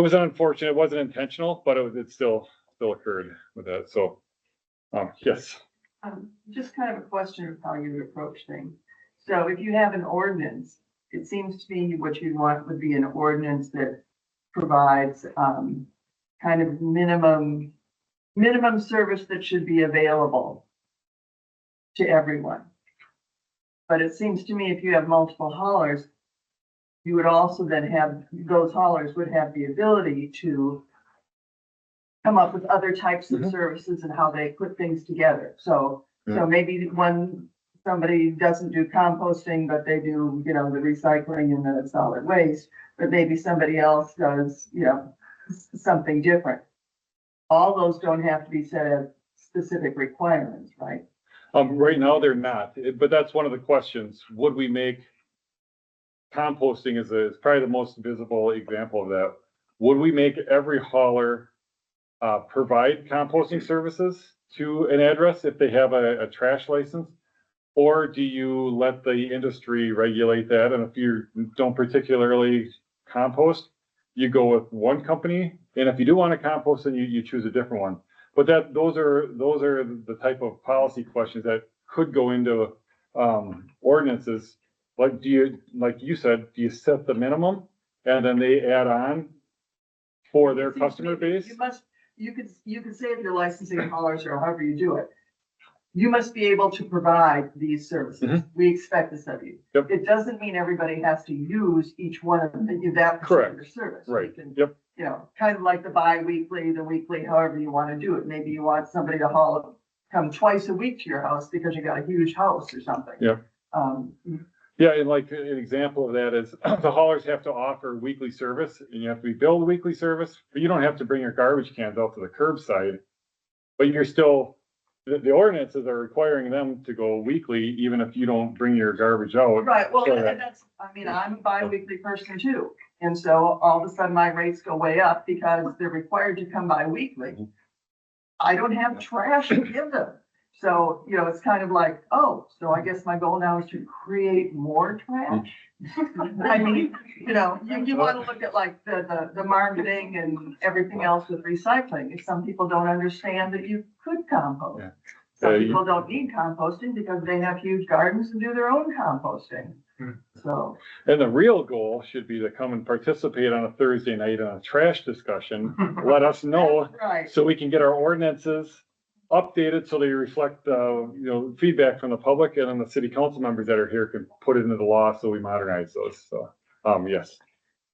was unfortunate. It wasn't intentional, but it still occurred with that. So yes. Just kind of a question of how you would approach things. So if you have an ordinance, it seems to me what you'd want would be an ordinance that provides kind of minimum service that should be available to everyone. But it seems to me if you have multiple haulers, you would also then have, those haulers would have the ability to come up with other types of services and how they put things together. So maybe when somebody doesn't do composting, but they do, the recycling and the solid waste, but maybe somebody else does, something different. All those don't have to be set as specific requirements, right? Right now they're not, but that's one of the questions. Would we make composting is probably the most visible example of that. Would we make every hauler provide composting services to an address if they have a trash license? Or do you let the industry regulate that? And if you don't particularly compost, you go with one company. And if you do want to compost, then you choose a different one. But those are the type of policy questions that could go into ordinances. Like you said, do you set the minimum and then they add on for their customer base? You could say if you're licensing haulers or however you do it, you must be able to provide these services. We expect this of you. Yep. It doesn't mean everybody has to use each one of that particular service. Right. You can, kind of like the bi-weekly, the weekly, however you want to do it. Maybe you want somebody to come twice a week to your house because you got a huge house or something. Yep. Yeah, and like an example of that is the haulers have to offer weekly service and you have to be billed weekly service, but you don't have to bring your garbage cans out to the curbside. But you're still, the ordinances are requiring them to go weekly, even if you don't bring your garbage out. Right, well, I'm a bi-weekly person too. And so all of a sudden my rates go way up because they're required to come by weekly. I don't have trash to give them. So, you know, it's kind of like, oh, so I guess my goal now is to create more trash? I mean, you know, you want to look at like the marketing and everything else with recycling. If some people don't understand that you could compost. Yeah. Some You- people don't need composting because they have huge gardens and do their own composting. So, And the real goal should be to come and participate on a Thursday night on a trash discussion. Let us know right. so we can get our ordinances updated so they reflect, feedback from the public, and then the city council members that are here can put it into the law so we modernize those. So, yes.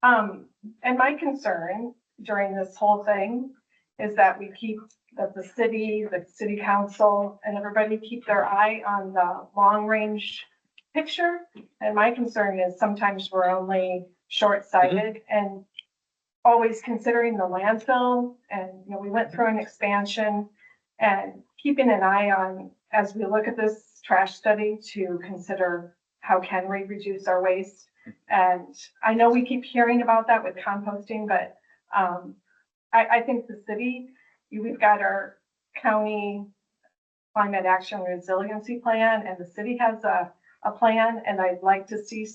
And my concern during this whole thing is that that the city council and everybody keep their eye on the long range picture. And my concern is sometimes we're only short-sighted and always considering the landfill. And, you know, we went through an expansion and keeping an eye on, as we look at this trash study, to consider how can we reduce our waste. And I know we keep hearing about that with composting, but I think the city, we've got our county climate action resiliency plan, and the city has a plan, and I'd like to see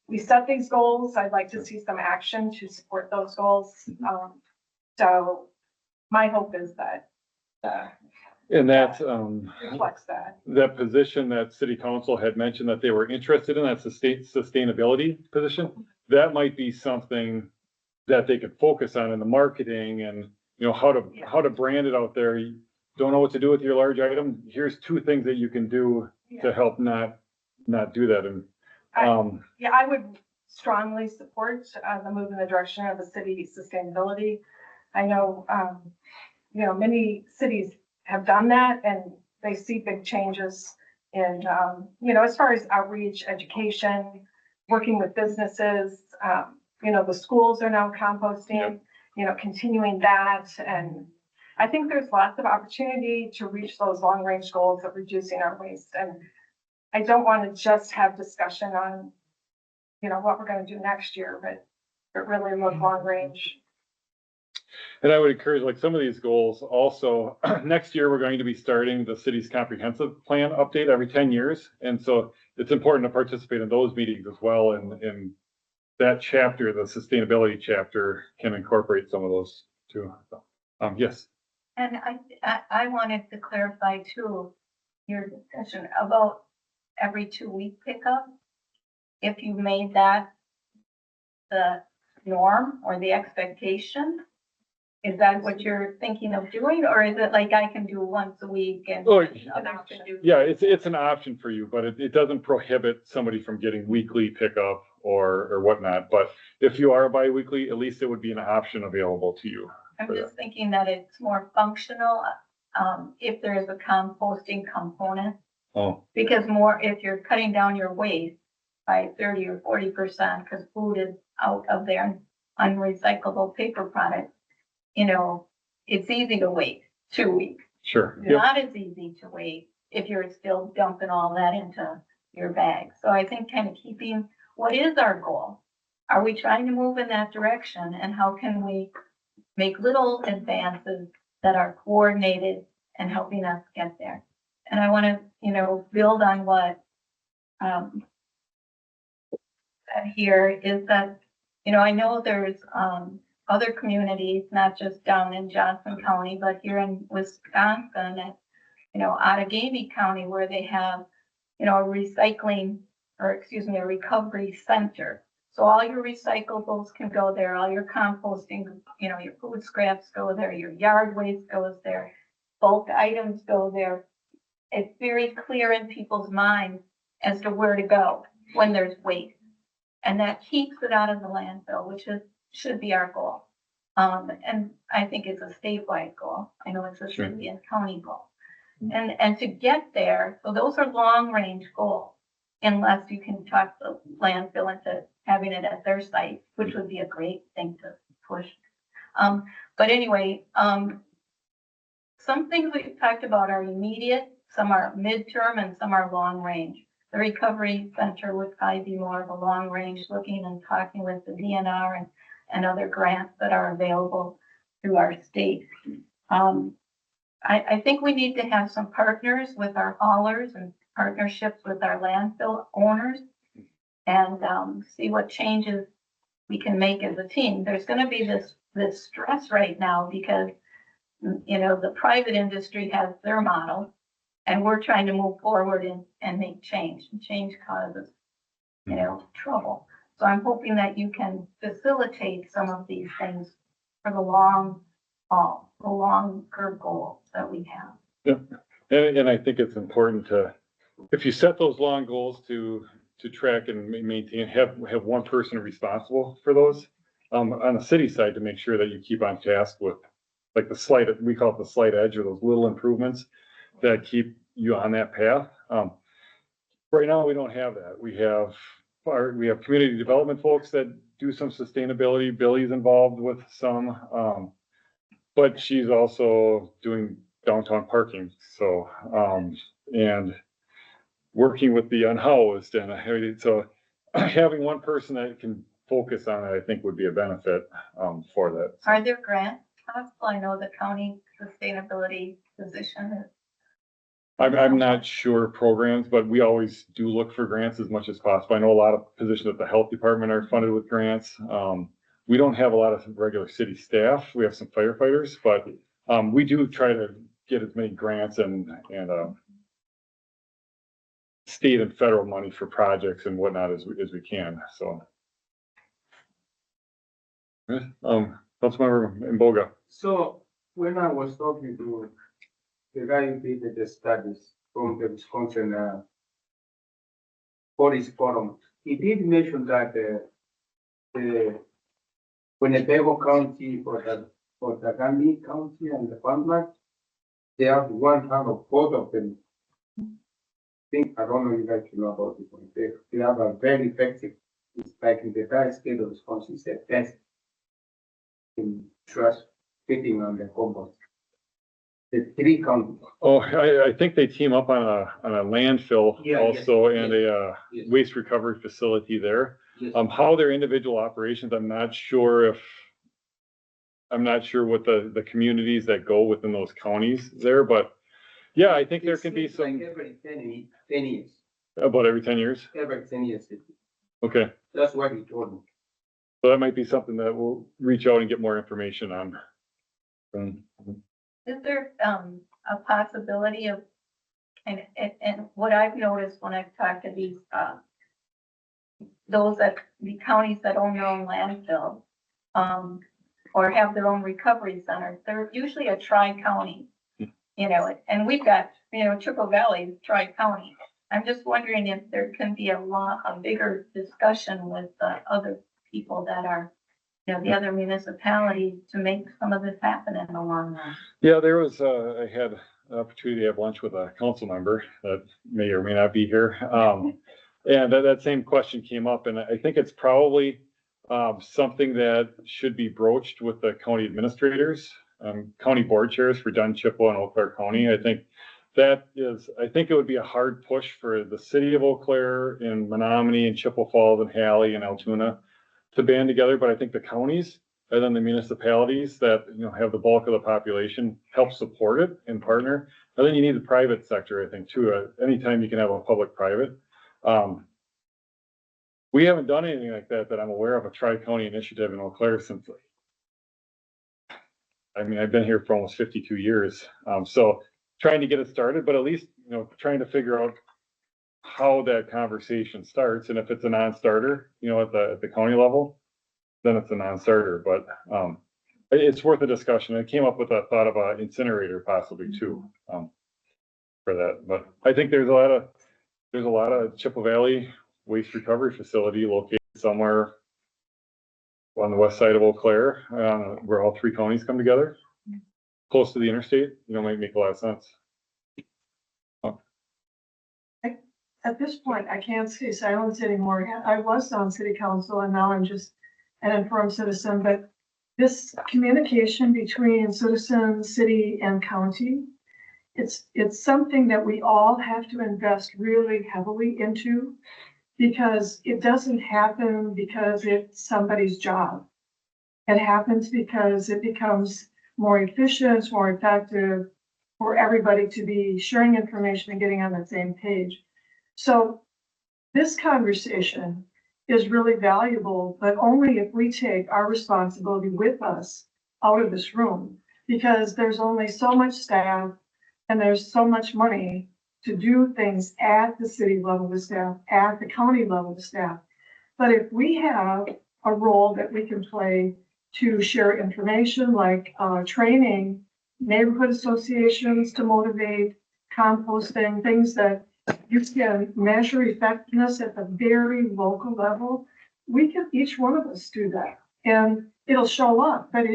we set these goals. I'd like to see some action to support those goals. So my hope is that And that, reflects that. that position that city council had mentioned that they were interested in, that's the state sustainability position. That might be something that they could focus on in the marketing and, you know, how to brand it out there. You don't know what to do with your large item. Here's 2 things that you can do to help not do that. And, I would strongly support the move in the direction of the city sustainability. I know, many cities have done that and they see big changes in, as far as outreach, education, working with businesses. The schools are now composting, continuing that. And I think there's lots of opportunity to reach those long range goals of reducing our waste. And I don't want to just have discussion on, what we're going to do next year, but really look long range. And I would encourage, like, some of these goals also, next year, we're going to be starting the city's comprehensive plan update every 10 years. And so it's important to participate in those meetings as well. And that chapter, the sustainability chapter, can incorporate some of those too. So, yes. And I wanted to clarify too, your discussion about every 2-week pickup. If you made that the norm or the expectation, is that what you're thinking of doing? Or is it like I can do once a week and Oh, others can do? yeah, it's an option for you, but it doesn't prohibit somebody from getting weekly pickup or whatnot. But if you are biweekly, at least it would be an option available to you. I'm just thinking that it's more functional, if there is a composting component. Oh, Because if you're cutting down your waste by 30 or 40%, because food is out of there, unrecyclable paper products, it's easy to wait 2 weeks. sure. It's Yep. not as easy to wait if you're still dumping all that into your bag. So I think kind of keeping, what is our goal? Are we trying to move in that direction? And how can we make little advances that are coordinated and helping us get there? And I want to, build on what said here is that, I know there's other communities, not just down in Johnson County, but here in Wisconsin, and, Outagamie County, where they have, a recovery center. So all your recyclables can go there, all your composting, your food scraps go there, your yard waste goes there, bulk items go there. It's very clear in people's minds as to where to go when there's waste. And that keeps it out of the landfill, which should be our goal. And I think it's a statewide goal. I know it's a city and county goal. And to get there, so those are long range goals, unless you can talk the landfill into having it at their site, which would be a great thing to push. But anyway, some things we've talked about are immediate, some are midterm, and some are long range. The recovery center would probably be more of a long range, looking and talking with the DNR and other grants that are available through our state. I think we need to have some partners with our haulers and partnerships with our landfill owners and, see what changes we can make as a team. There's gonna be this stress right now because, you know, the private industry has their model and we're trying to move forward and make change. And change causes, you know, trouble. So I'm hoping that you can facilitate some of these things for the long haul, the longer goals that we have. Yeah, and I think it's important to, if you set those long goals to track and maintain, have one person responsible for those. On the city side, to make sure that you keep on task with, like the slight, we call it the slight edge, or those little improvements that keep you on that path. Right now, we don't have that. We have community development folks that do some sustainability. Billy's involved with some, but she's also doing downtown parking. So, and working with the unhoused, and so having one person that can focus on it, I think would be a benefit, for that. Are there grants possible? I know the county sustainability position is. I'm not sure programs, but we always do look for grants as much as possible. I know a lot of positions at the health department are funded with grants. We don't have a lot of regular city staff. We have some firefighters, but, we do try to get as many grants and state and federal money for projects and whatnot as we can, so. Councilmember Mboga. So when I was talking to the guy who did the studies from the Wisconsin Forest Forum, he did mention that the Winnebago County or the Gandhi County and the Farmland, they have one kind of both of them. I don't know if you guys know about it, but they have a very effective, it's like in the entire state of Wisconsin, it's the best in trash fitting on the compost. The 3 counties. Oh, I think they team up on a landfill Yeah, also, yes, and a yes. waste recovery facility there. Yes. How their individual operations, I'm not sure what the communities that go within those counties there, but yeah, I think there It can be seems like some, every 10 years, about every 10 years. every 10 years. Okay, That's what he told me. so that might be something that we'll reach out and get more information on. Is there, a possibility of, and what I've noticed when I've talked to these, the counties that own their own landfill, or have their own recovery centers, they're usually a tri-county, you know, and we've got, you know, Triple Valley is tri-county. I'm just wondering if there can be a bigger discussion with the other people that are, you know, the other municipalities to make some of this happen in the long run. Yeah, there was, I had an opportunity to have lunch with a council member that may or may not be here. And that same question came up, and I think it's probably something that should be broached with the county administrators, county board chairs for Dunn, Chippewa, and Eau Claire County. I think it would be a hard push for the city of Eau Claire and Menominee and Chippewa Falls and Halley and Altoona to band together, but I think the counties and then the municipalities that, you know, have the bulk of the population help support it and partner. And then you need the private sector, I think, too. Anytime you can have a public-private. We haven't done anything like that I'm aware of, a tri-county initiative in Eau Claire since, I mean, I've been here for almost 52 years. So trying to get it started, but at least, you know, trying to figure out how that conversation starts. And if it's a non-starter, you know, at the county level, then it's a non-starter, but, it's worth a discussion. I came up with a thought of an incinerator possibly too, for that. But I think there's a lot of Chippewa Valley waste recovery facility located somewhere on the west side of Eau Claire, where all 3 counties come together, close to the interstate, you know, might make a lot of sense. At this point, I can't stay silent anymore. I was on city council and now I'm just an informed citizen, but this communication between citizen, city and county, it's something that we all have to invest really heavily into because it doesn't happen because it's somebody's job. It happens because it becomes more efficient, more effective for everybody to be sharing information and getting on the same page. So this conversation is really valuable, but only if we take our responsibility with us out of this room, because there's only so much staff and there's so much money to do things at the city level with staff, at the county level with staff. But if we have a role that we can play to share information like training neighborhood associations to motivate composting, things that you can measure effectiveness at the very local level, we can, each one of us do that. And it'll show up, but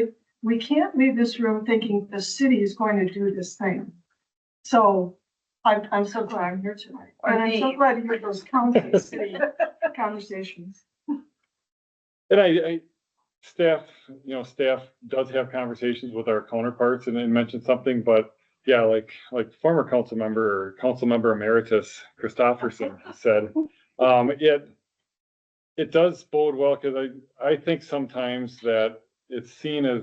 we can't leave this room thinking the city is going to do this thing. So I'm so glad I'm here tonight. And I'm so glad to hear those county city conversations. And staff does have conversations with our counterparts and then mention something, but yeah, like former council member emeritus Christopherson said, it does bode well, because I think sometimes that it's seen as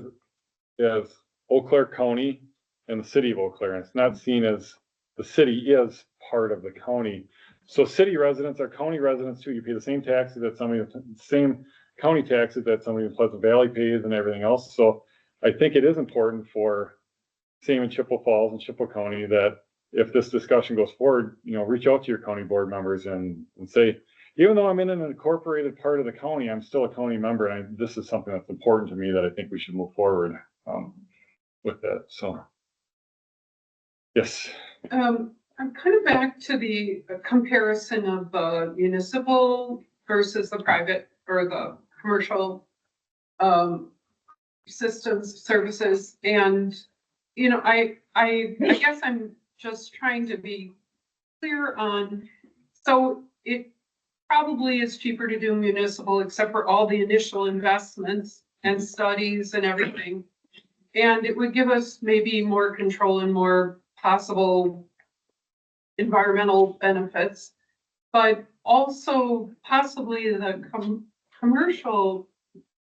Eau Claire County and the city of Eau Claire, and it's not seen as the city is part of the county. So city residents are county residents too. You pay the same taxes that same county taxes that somebody in Pleasant Valley pays and everything else. So I think it is important for same in Chippewa Falls and Chippewa County that if this discussion goes forward, reach out to your county board members and say, even though I'm in an incorporated part of the county, I'm still a county member, and this is something that's important to me that I think we should move forward with that. So, yes. I'm kind of back to the comparison of the municipal versus the private or the commercial systems, services. And, I guess I'm just trying to be clear on, so it probably is cheaper to do municipal except for all the initial investments and studies and everything. And it would give us maybe more control and more possible environmental benefits, but also possibly the commercial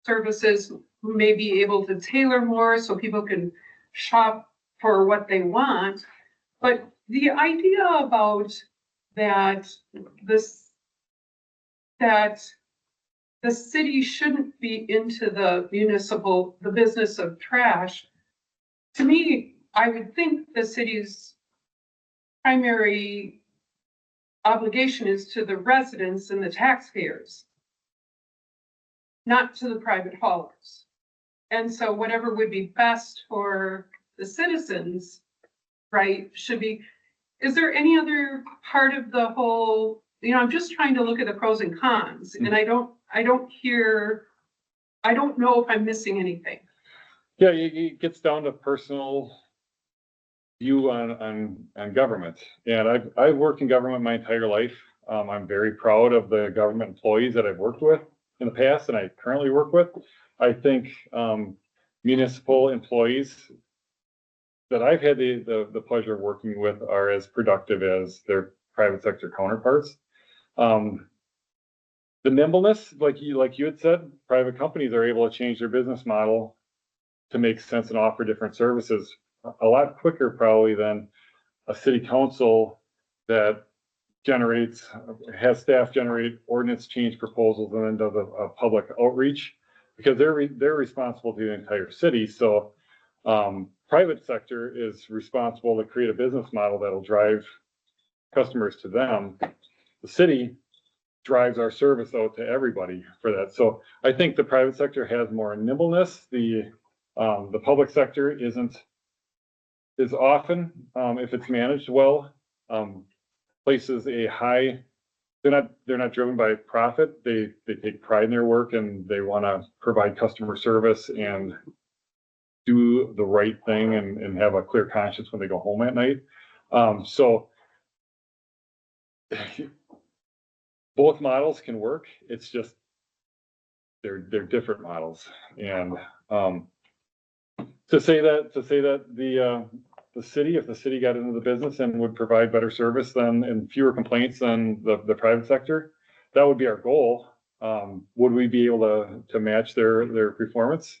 services may be able to tailor more so people can shop for what they want. But the idea about that the city shouldn't be into the business of trash, to me, I would think the city's primary obligation is to the residents and the taxpayers, not to the private haulers. And so whatever would be best for the citizens, right, should be, is there any other part of the whole, I'm just trying to look at the pros and cons, and I don't know if I'm missing anything. Yeah, it gets down to personal view on government. And I've worked in government my entire life. I'm very proud of the government employees that I've worked with in the past and I currently work with. I think municipal employees that I've had the pleasure of working with are as productive as their private sector counterparts. The nimbleness, like you had said, private companies are able to change their business model to make sense and offer different services a lot quicker probably than a city council that has staff generate ordinance change proposals and then does a public outreach, because they're responsible to the entire city. So private sector is responsible to create a business model that'll drive customers to them. The city drives our service out to everybody for that. So I think the private sector has more nimbleness. The public sector isn't as often, if it's managed well, places a high, they're not driven by profit. They take pride in their work and they want to provide customer service and do the right thing and have a clear conscience when they go home at night. So both models can work. It's just they're different models. And to say that the city, if the city got into the business and would provide better service and fewer complaints than the private sector, that would be our goal. Would we be able to match their performance?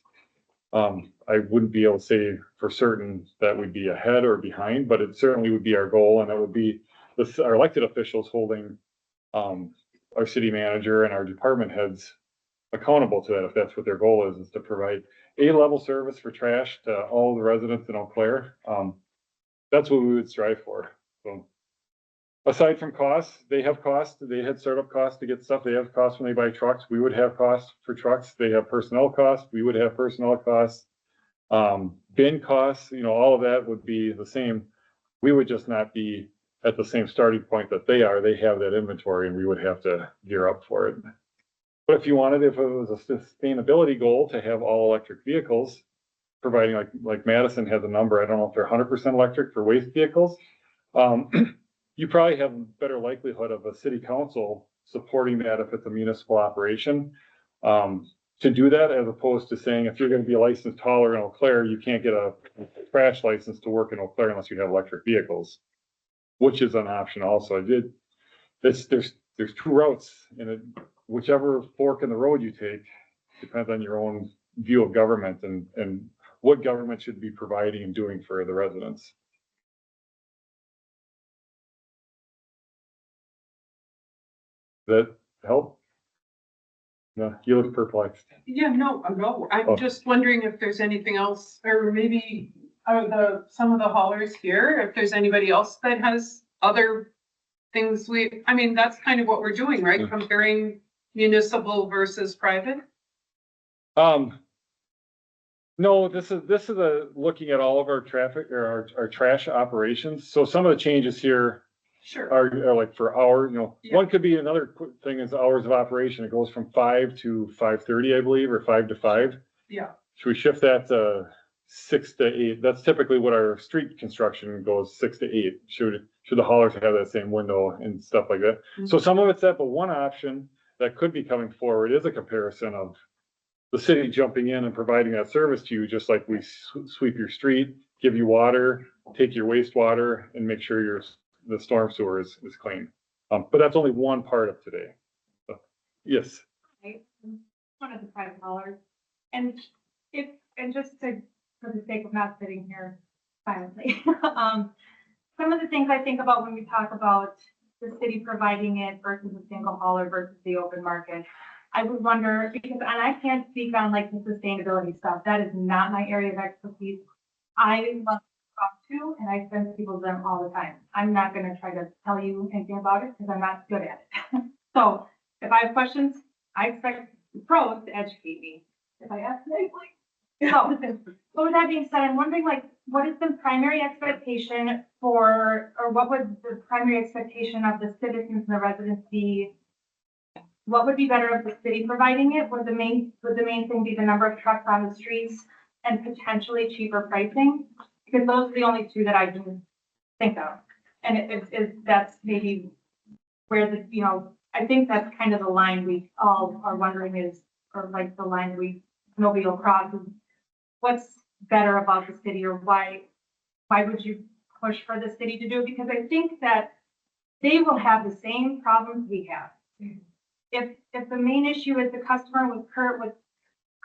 I wouldn't be able to say for certain that we'd be ahead or behind, but it certainly would be our goal, and it would be our elected officials holding our city manager and our department heads accountable to that, if that's what their goal is to provide A-level service for trash to all the residents in Eau Claire. That's what we would strive for. So aside from costs, they have costs, they had startup costs to get stuff, they have costs when they buy trucks, we would have costs for trucks, they have personnel costs, we would have personnel costs. Bin costs, all of that would be the same. We would just not be at the same starting point that they are. They have that inventory and we would have to gear up for it. But if it was a sustainability goal to have all electric vehicles, providing like Madison has a number, I don't know if they're 100% electric for waste vehicles. You probably have a better likelihood of a city council supporting that if it's a municipal operation. To do that, as opposed to saying, if you're going to be a licensed hauler in Eau Claire, you can't get a trash license to work in Eau Claire unless you have electric vehicles, which is an option also. There's two routes, and whichever fork in the road you take depends on your own view of government and what government should be providing and doing for the residents. Does that help? No, you look perplexed. Yeah, no, I'm just wondering if there's anything else, or maybe some of the haulers here, if there's anybody else that has other things that's kind of what we're doing, right? Comparing municipal versus private. No, this is looking at all of our traffic or our trash operations. So some of the changes here Sure. are like for hours, Yeah. One could be another quick thing is hours of operation. It goes from 5 to 5:30, I believe, or 5 to 5. Yeah. Should we shift that to 6 to 8? That's typically what our street construction goes, 6 to 8. Should the haulers have that same window and stuff like that? Mm-hmm. So some of it's that, but one option that could be coming forward is a comparison of the city jumping in and providing that service to you, just like we sweep your street, give you water, take your wastewater, and make sure the storm sewer is clean. But that's only one part of today. So, yes. One of the private haulers. And just for the sake of not sitting here silently, some of the things I think about when we talk about the city providing it versus a single hauler versus the open market, I would wonder, and I can't speak on like the sustainability stuff. That is not my area of expertise. I love to talk to, and I spend people with them all the time. I'm not going to try to tell you anything about it because I'm not good at it. So if I have questions, I expect the pros to educate me. If I ask nicely. So with that being said, I'm wondering what is the primary expectation or what would the primary expectation of the citizens and the residents be? What would be better of the city providing it? Would the main thing be the number of trucks on the streets and potentially cheaper pricing? Because those are the only two that I can think of. And that's maybe where I think that's kind of the line we all are wondering is, or like the line nobody will cross is what's better about the city, or why would you push for the city to do it? Because I think that they will have the same problems we have. If the main issue is the customer with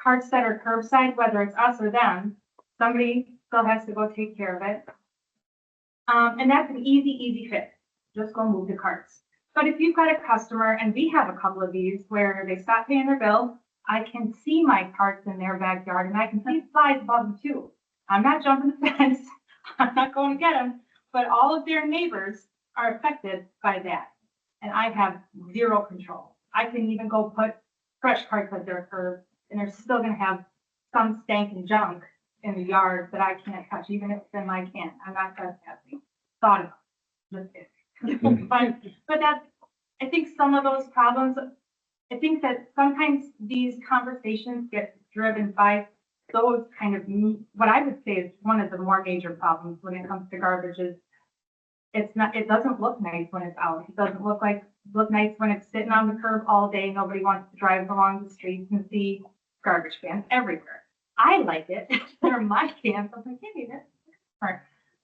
carts that are curbside, whether it's us or them, somebody still has to go take care of it. And that's an easy fix. Just go move the carts. But if you've got a customer, and we have a couple of these where they stop paying their bill, I can see my carts in their backyard and I can see slides above them too. I'm not jumping the fence. I'm not going to get them, but all of their neighbors are affected by that. And I have zero control. I can even go put fresh carts at their curb and they're still going to have some stank junk in the yard that I can't touch, even if it's in my can. I'm not trespassing. Thought about it. Just it. But that's, I think some of those problems, I think that sometimes these conversations get driven by those kind of, what I would say is one of the more major problems when it comes to garbage is it doesn't look nice when it's out. It doesn't look nice when it's sitting on the curb all day. Nobody wants to drive along the streets and see garbage cans everywhere. I like it. They're my cans. I'm like, hey, that's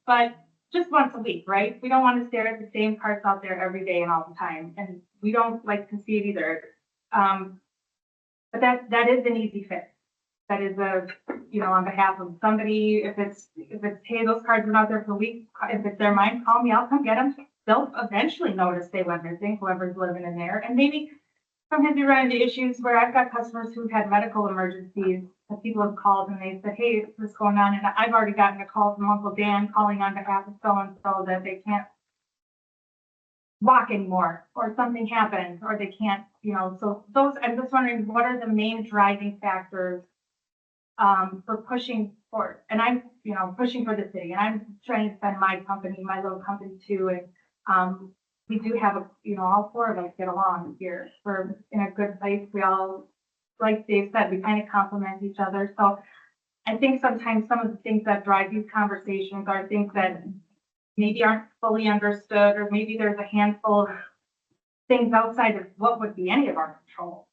but just once a week, right? We don't want to stare at the same carts out there every day and all the time. And we don't like to see it either. But that is an easy fix. that is on behalf of somebody, if it's, hey, those cards are not there for weeks, if it's their mine, call me, I'll come get them. They'll eventually notice they went missing, whoever's living in there, and maybe sometimes you run into issues where I've got customers who've had medical emergencies, that people have called and they said, hey, what's going on? And I've already gotten a call from Uncle Dan calling on behalf of so-and-so that they can't walk anymore, or something happened, or they can't, so those, I'm just wondering, what are the main driving factors for pushing for, and I'm, pushing for the city, and I'm trying to spend my little company too, and we do have all four of us get along here. We're in a good place. We all, like Dave said, we kind of complement each other. So I think sometimes some of the things that drive these conversations are things that maybe aren't fully understood, or maybe there's a handful of things outside of what would be any of our control.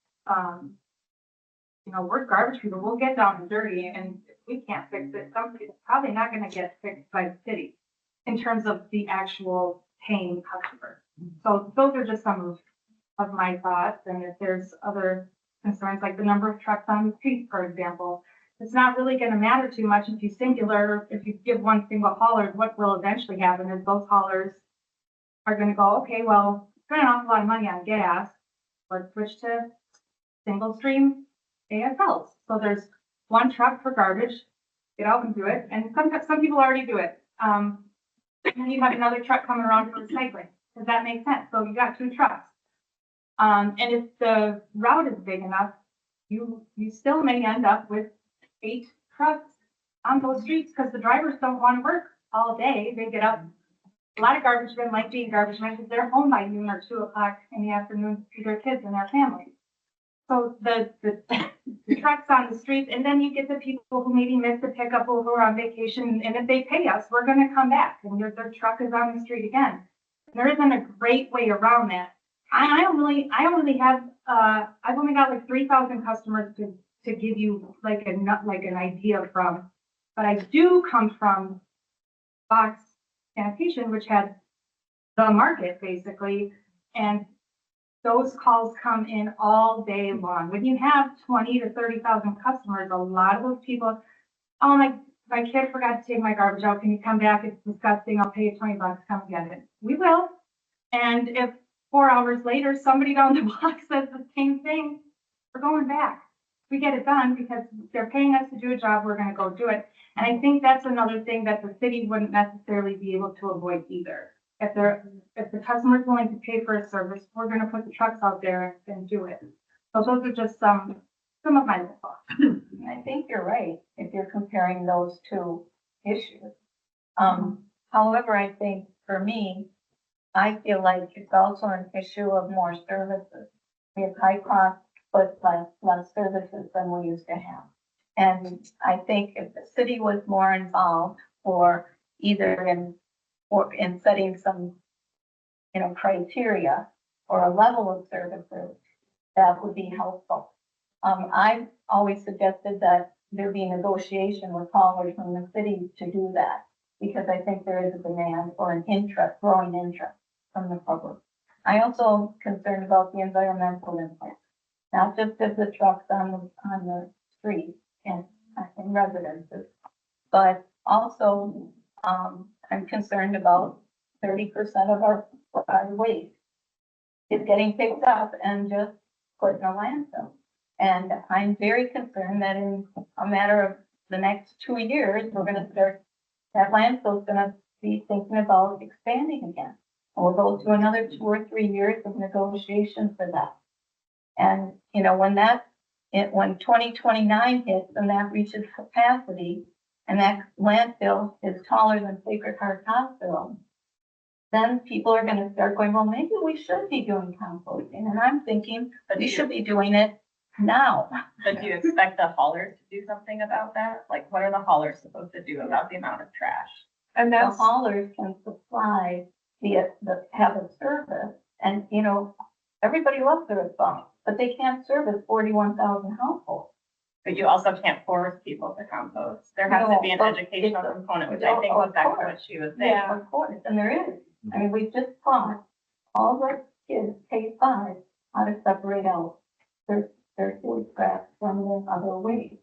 We're garbage people. We'll get down and dirty, and if we can't fix it, it's probably not going to get fixed by the city in terms of the actual paying customer. So those are just some of my thoughts. And if there's other concerns, like the number of trucks on the street, for example, it's not really going to matter too much if you give one single hauler. What will eventually happen is those haulers are going to go, okay, well, spend an awful lot of money on gas. Let's switch to single stream ASLs. So there's one truck for garbage, get out and do it. And some people already do it. And then you have another truck coming around for recycling. Does that make sense? So you got two trucks. And if the route is big enough, you still may end up with 8 trucks on those streets because the drivers don't want to work all day. They get up. A lot of garbage men like being garbage men because they're home by noon or 2 o'clock in the afternoon to see their kids and their families. So the trucks on the streets, and then you get the people who maybe miss the pickup over on vacation, and if they pay us, we're going to come back, and their truck is on the street again. There isn't a great way around that. I've only got like 3,000 customers to give you like an idea from, but I do come from Fox Sanitation, which had the market basically, and those calls come in all day long. When you have 20 to 30,000 customers, a lot of those people, oh, my kid forgot to take my garbage out. Can you come back? It's disgusting. I'll pay you $20. Come get it. We will. And if 4 hours later, somebody down the block says the same thing, we're going back. We get it done because they're paying us to do a job. We're going to go do it. And I think that's another thing that the city wouldn't necessarily be able to avoid either. If the customer's willing to pay for a service, we're going to put the trucks out there and do it. So those are just some of my thoughts. I think you're right if you're comparing those two issues. However, I think for me, I feel like it's also an issue of more services. We have high costs, but less services than we used to have. And I think if the city was more involved, or either in setting some, criteria or a level of services, that would be helpful. I've always suggested that there be negotiation with haulers from the city to do that, because I think there is a demand or an growing interest from the public. I also am concerned about the environmental impact, not just of the trucks on the street and in residences, but also I'm concerned about 30% of our waste is getting picked up and just put in a landfill. And I'm very concerned that in a matter of the next 2 years, we're going to start, that landfill's going to be thinking about expanding again. And we'll go through another 2 or 3 years of negotiation for that. And, when 2029 hits and that reaches capacity, and that landfill is taller than Sacred Heart Hospital, then people are going to start going, well, maybe we should be doing composting. And I'm thinking, but we should be doing it now. But do you expect the haulers to do something about that? Like, what are the haulers supposed to do about the amount of trash? And The haulers can supply have a service, and everybody loves their phone, but they can't service 41,000 households. But you also can't force people to compost. There has to be an educational component, which I think was exactly what she was saying. Yeah, of course, and there is. I mean, we've just taught all the kids K-5 how to separate out their food scraps from the other waste.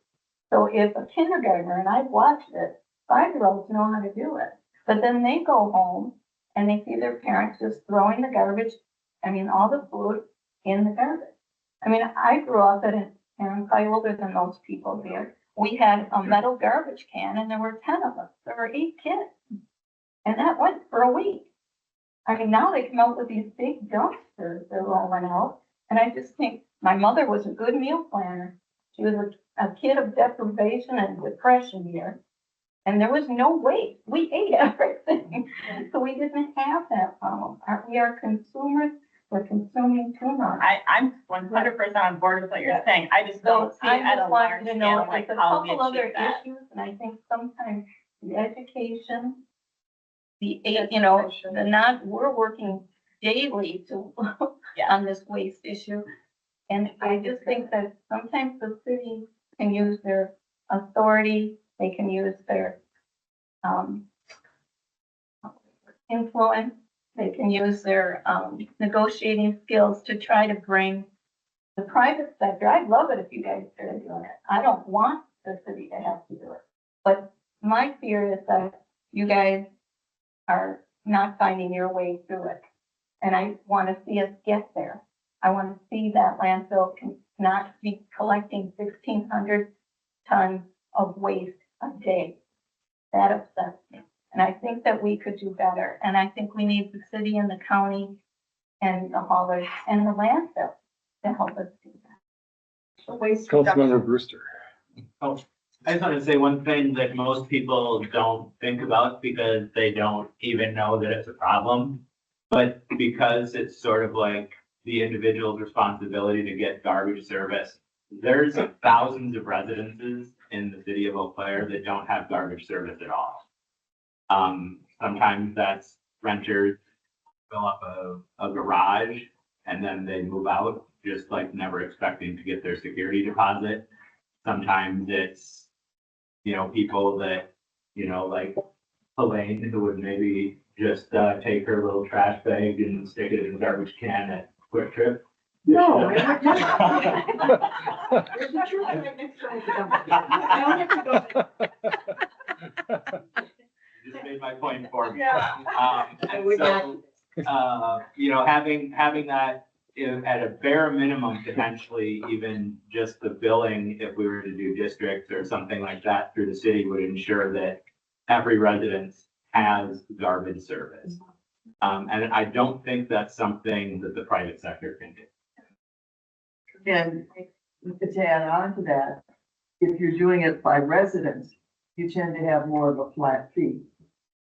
So if a kindergartner, and I've watched it, 5-year-olds know how to do it. But then they go home and they see their parents just throwing the garbage, all the food in the garbage. I grew up and I'm probably older than most people here. We had a metal garbage can and there were 10 of us. There were 8 kids. And that went for a week. Now they come out with these big dumpsters they're rolling out. And I just think my mother was a good meal planner. She was a kid of deprivation and depression here. And there was no waste. We ate everything. So we didn't have that problem. We are consumers. We're consuming too much. I'm 100% on board with what you're saying. I just don't see it at a large scale, like how we There's a couple other achieve that. issues, and I think sometimes the education, we're working daily on this waste issue. And I just think that sometimes the city can use their authority, they can use their influence, they can use their negotiating skills to try to bring the private sector. I'd love it if you guys started doing it. I don't want the city to have to do it. But my fear is that you guys are not finding your way through it. And I want to see us get there. I want to see that landfill can not be collecting 1,600 tons of waste a day. That upsets me. And I think that we could do better. And I think we need the city and the county and the haulers and the landfill to help us do that. The waste Councilmember reduction. Brewster. Oh, I just want to say one thing that most people don't think about because they don't even know that it's a problem. But because it's sort of like the individual's responsibility to get garbage service, there's thousands of residences in the city of Eau Claire that don't have garbage service at all. Sometimes that's renters fill up a garage and then they move out, just like never expecting to get their security deposit. Sometimes it's, people that, like Elaine, who would maybe just take her little trash bag and stick it in a garbage can at Quick Trip. No. Just made my point for me. Yeah. And so, having that at a bare minimum, potentially even just the billing, if we were to do districts or something like that through the city, would ensure that every residence has garbage service. And I don't think that's something that the private sector can do. And to add on to that, if you're doing it by residence, you tend to have more of a flat fee.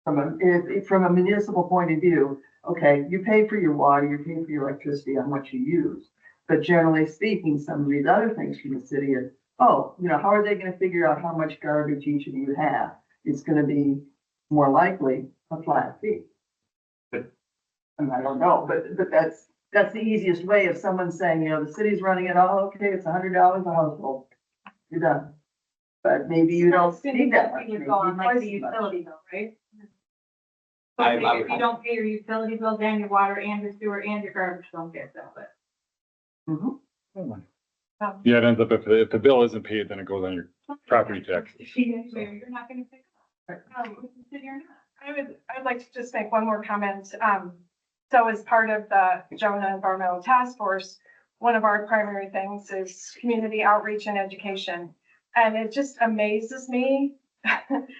From a municipal point of view, okay, you pay for your water, you pay for your electricity on what you use. But generally speaking, some of these other things from the city is, how are they gonna figure out how much garbage each of you have? It's gonna be more likely a flat fee. And I don't know, but that's the easiest way of someone saying, the city's running it all, okay, it's $100 a household. You're done. But maybe you don't need that much. We would go on like the utility bill, right? So if you don't pay your utility bills and your water and your sewer and your garbage, don't get that, but. Yeah, it ends up, if the bill isn't paid, then it goes on your property taxes. You're not gonna pick up. City or not. I'd like to just make one more comment. So as part of the Jonah Environmental Task Force, one of our primary things is community outreach and education. And it just amazes me.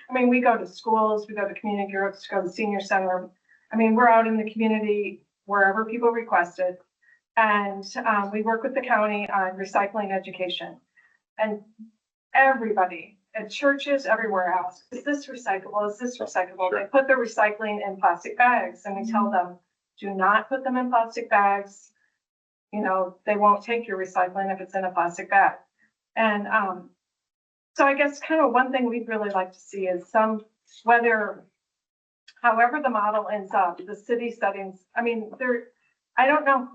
We go to schools, we go to community groups, go to the senior center. We're out in the community wherever people request it. And we work with the county on recycling education. And everybody at churches, everywhere else, is this recyclable? Is this recyclable? They put their recycling in plastic bags and we tell them, do not put them in plastic bags. They won't take your recycling if it's in a plastic bag. And so I guess kind of one thing we'd really like to see is however the model ends up, the city settings, I don't know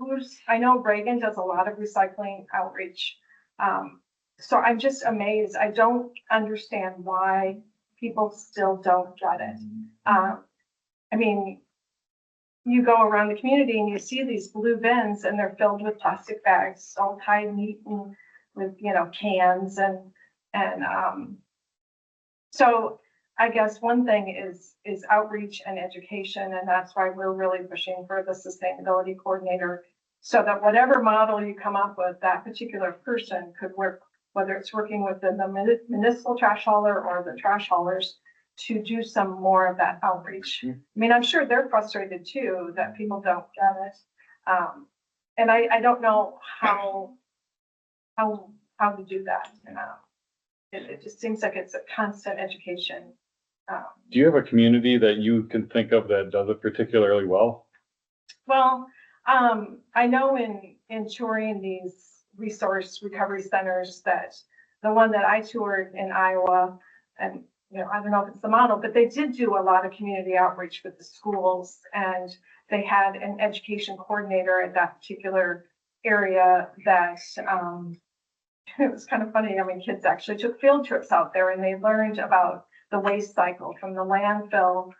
I know Reagan does a lot of recycling outreach. So I'm just amazed. I don't understand why people still don't get it. You go around the community and you see these blue bins and they're filled with plastic bags, all tied neat and with, cans. And, so I guess one thing is outreach and education, and that's why we're really pushing for the sustainability coordinator. So that whatever model you come up with, that particular person could work, whether it's working with the municipal trash hauler or the trash haulers, to do some more of that outreach. I mean, I'm sure they're frustrated too, that people don't get it. And I don't know how to do that, you know? It just seems like it's a constant education. Do you have a community that you can think of that does it particularly well? Well, I know in touring these resource recovery centers, that the one that I toured in Iowa, and you know, I don't know if it's the model, but they did do a lot of community outreach with the schools, and they had an education coordinator at that particular area that, it was kind of funny. I mean, kids actually took field trips out there and they learned about the waste cycle from the landfill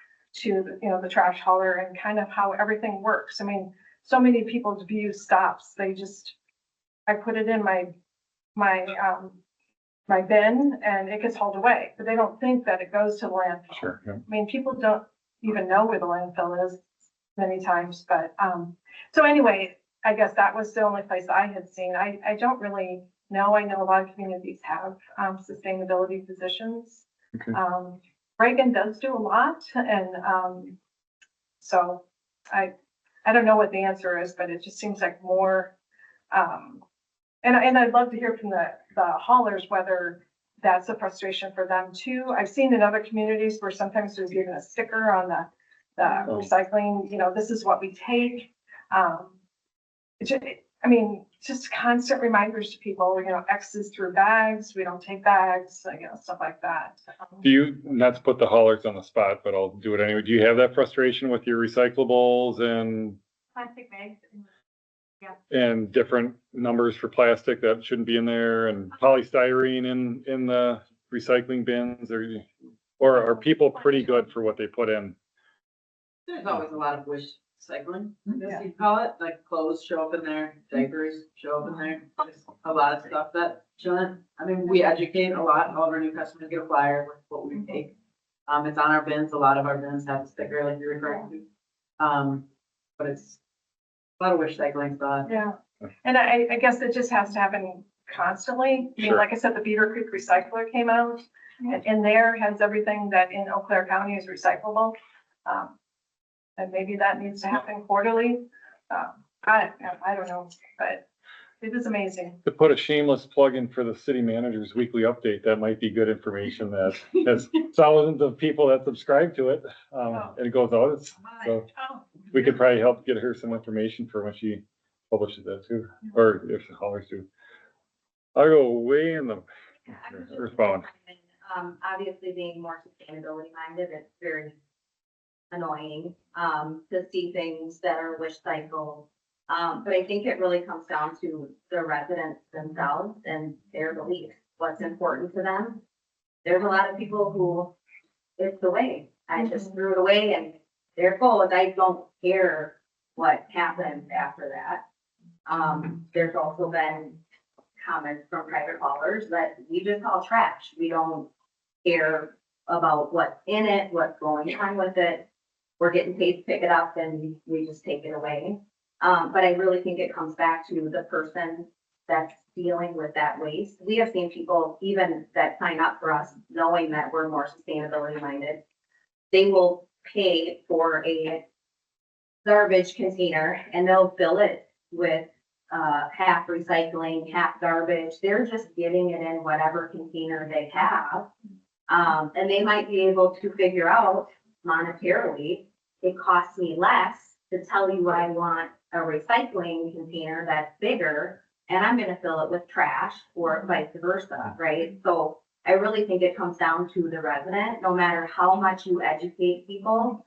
to, you know, the trash hauler, and kind of how everything works. I mean, so many people's view stops. I put it in my bin and it gets hauled away, but they don't think that it goes to the landfill. Sure. Yeah. I mean, people don't even know where the landfill is many times, but, so anyway, I guess that was the only place I had seen. I don't really know. I know a lot of communities have, sustainability positions. Okay. Reagan does do a lot, and, so I don't know what the answer is, but it just seems like more, and I'd love to hear from the haulers whether that's a frustration for them too. I've seen in other communities where sometimes there's even a sticker on the recycling, you know, this is what we take. I mean, just constant reminders to people, you know, X's through bags, we don't take bags, you know, stuff like that. Do you, not to put the haulers on the spot, but I'll do it anyway. Do you have that frustration with your recyclables and Plastic bags. and different numbers for plastic that shouldn't be in there, and polystyrene in the recycling bins, or are people pretty good for what they put in? There's always a lot of wish cycling, I guess Yeah. you'd call it, like clothes show up in there, diapers show up in there. There's a lot of stuff that shouldn't. I mean, we educate a lot, all of our new customers get a flyer with what we take. It's on our bins, a lot of our bins have a sticker like you're referring to. But it's a lot of wish cycling stuff. Yeah, and I guess it just has to happen constantly. I mean, Sure. like I said, the Beaver Creek recycler came out, and in there has everything that in Eau Claire County is recyclable. And maybe that needs to happen quarterly. I don't know, but it is amazing. To put a shameless plug in for the city manager's weekly update, that might be good information that has thousands of people that subscribe to it. And it goes out, so we could probably help get her some information for when she publishes that too, or if the haulers do. I'll go way in the earthbound. Obviously being more sustainability minded, it's very annoying, to see things that are wish cycle. But I think it really comes down to the residents themselves and their beliefs, what's important to them. There's a lot of people who, it's away. I just threw it away and there it goes. I don't care what happens after that. There's also been comments from private haulers that we just haul trash. We don't care about what's in it, what's going on with it. We're getting paid to pick it up and we just take it away. But I really think it comes back to the person that's dealing with that waste. We have seen people even that sign up for us knowing that we're more sustainability minded. They will pay for a garbage container and they'll fill it with half recycling, half garbage. They're just getting it in whatever container they have. And they might be able to figure out monetarily, it costs me less to tell you I want a recycling container that's bigger and I'm gonna fill it with trash or vice versa, right? So I really think it comes down to the resident, no matter how much you educate people.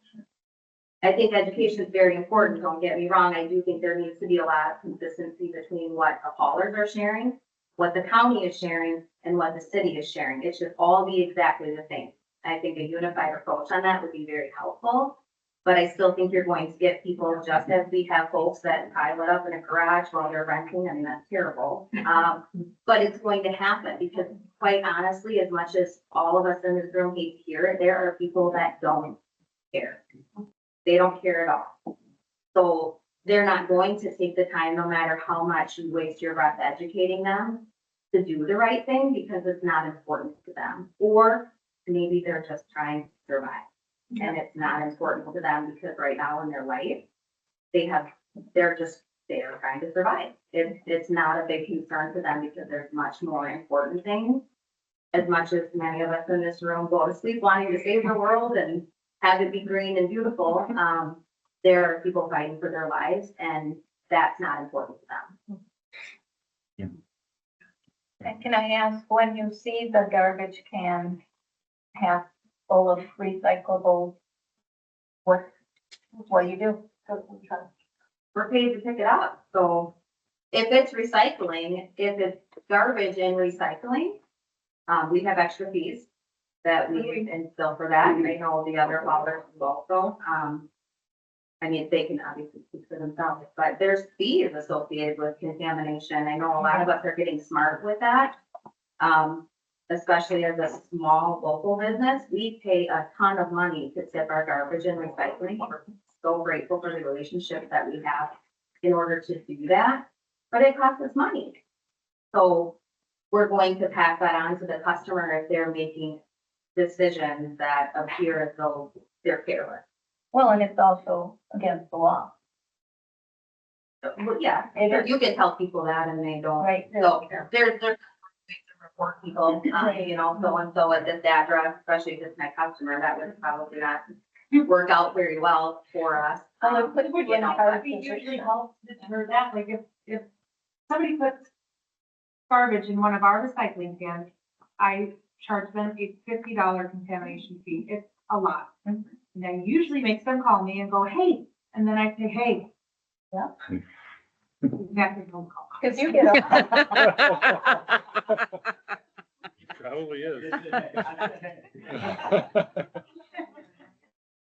I think education is very important, don't get me wrong. I do think there needs to be a lot of consistency between what the haulers are sharing, what the county is sharing, and what the city is sharing. It should all be exactly the same. I think a unified approach on that would be very helpful. But I still think you're going to get people, just as we have folks that pile it up in a garage while they're renting, I mean, that's terrible. But it's going to happen because quite honestly, as much as all of us in this room hate to hear it, there are people that don't care. They don't care at all. So they're not going to take the time, no matter how much you waste your breath educating them, to do the right thing because it's not important to them. Or maybe they're just trying to survive. And it's not important to them because right now in their life, they're trying to survive. It's not a big concern to them because there's much more important things. As much as many of us in this room go to sleep wanting to save the world and have it be green and beautiful, there are people fighting for their lives and that's not important to them. And can I ask, when you see the garbage can half full of recyclables, what do you do? We're paid to pick it up. So if it's recycling, if it's garbage and recycling, we have extra fees that we instill for that. I know the other haulers do also. I mean, they can obviously speak for themselves, but there's fees associated with contamination. I know a lot of us are getting smart with that. Especially as a small local business, we pay a ton of money to tip our garbage and recycling. We're so grateful for the relationship that we have in order to do that, but it costs us money. So we're going to pass that on to the customer if they're making decisions that appear as though they're careless. Well, and it's also against the law. Well, yeah, you can tell people that and they don't. Right. So there's ways to report people, you know, so-and-so at this address, especially if it's my customer, that would probably not work out very well for us. Well, it puts you in a hard We position. usually help deter that, like if somebody puts garbage in one of our recycling cans, I charge them a $50 contamination fee. It's a lot. And that usually makes them call me and go, hey, and then I say, hey. Yeah. Exactly phone call. Cause you get Probably is.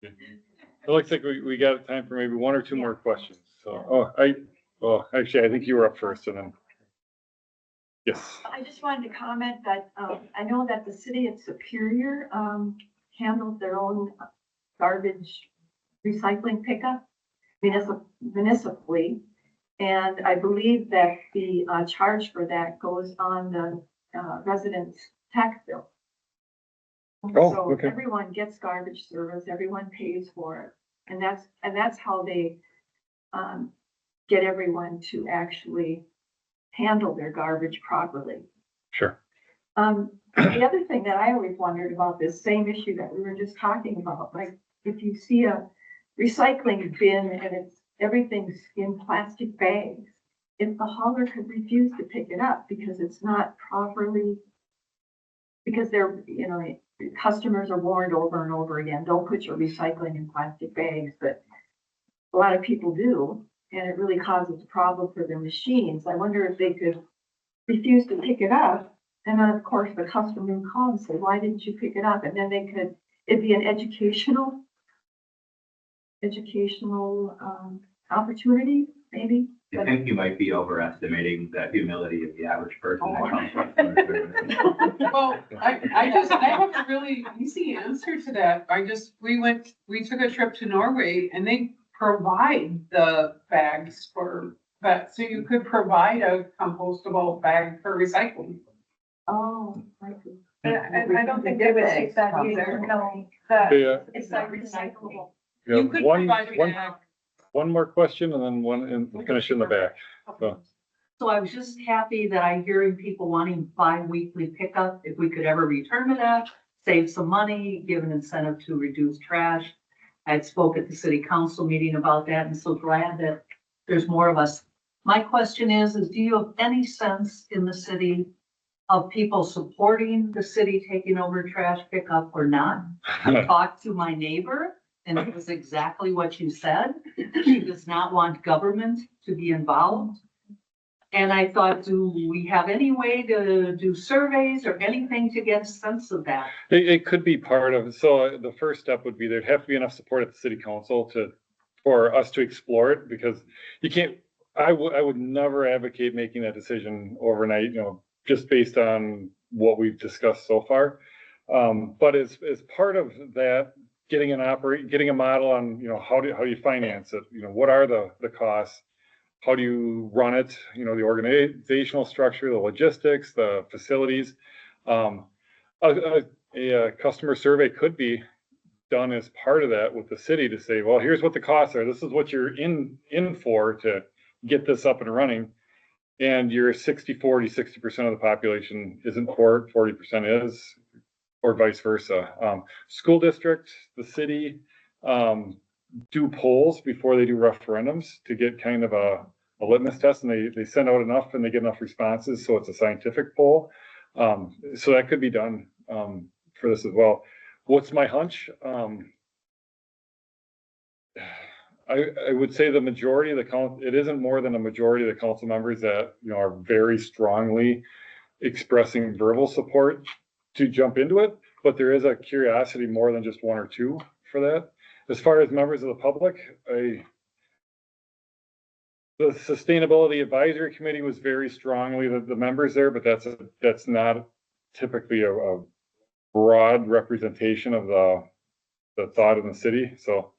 It looks like we got time for maybe one or two more questions. So, actually, I think you were up first and then. Yes. I just wanted to comment that, I know that the city of Superior, handles their own garbage recycling pickup municipally. And I believe that the, charge for that goes on the, residents' tax bill. Oh, So okay. everyone gets garbage service, everyone pays for it. And that's how they, get everyone to actually handle their garbage properly. Sure. The other thing that I always wondered about this same issue that we were just talking about, like if you see a recycling bin and everything's in plastic bags, if the hauler could refuse to pick it up because it's not properly, because they're, customers are warned over and over again, don't put your recycling in plastic bags, but a lot of people do, and it really causes a problem for their machines. I wonder if they could refuse to pick it up. And then, of course, the customer would call and say, why didn't you pick it up? And then it'd be an educational opportunity, maybe. I think you might be overestimating the humility of the average person that comes. Well, I have a really easy answer to that. We took a trip to Norway and they provide the bags for that. So you could provide a compostable bag for recycling. Oh, I see. I don't think they would take that either, no, it's not recyclable. You could provide a bag. One more question and then finish in the back. So I was just happy that I'm hearing people wanting bi-weekly pickup. If we could ever return to that, save some money, give an incentive to reduce trash. I had spoke at the city council meeting about that and so glad that there's more of us. My question is do you have any sense in the city of people supporting the city taking over trash pickup or not? I talked to my neighbor and it was exactly what you said. She does not want government to be involved. And I thought, do we have any way to do surveys or anything to get a sense of that? It could be part of, so the first step would be there'd have to be enough support at the city council for us to explore it, because you can't, I would never advocate making that decision overnight, just based on what we've discussed so far. But as part of that, getting a model on, how do you finance it? What are the costs? How do you run it? The organizational structure, the logistics, the facilities. A customer survey could be done as part of that with the city to say, well, here's what the costs are. This is what you're in for to get this up and running. And you're 60% of the population isn't for it, 40% is, or vice versa. School district, the city, do polls before they do referendums to get kind of a litmus test, and they send out enough and they get enough responses, so it's a scientific poll. So that could be done for this as well. What's my hunch? I would say the majority of the council, it isn't more than a majority of the council members that are very strongly expressing verbal support to jump into it, but there is a curiosity more than just one or two for that. As far as members of the public, the Sustainability Advisory Committee was very strongly the members there, but that's not typically a broad representation of the thought in the city. So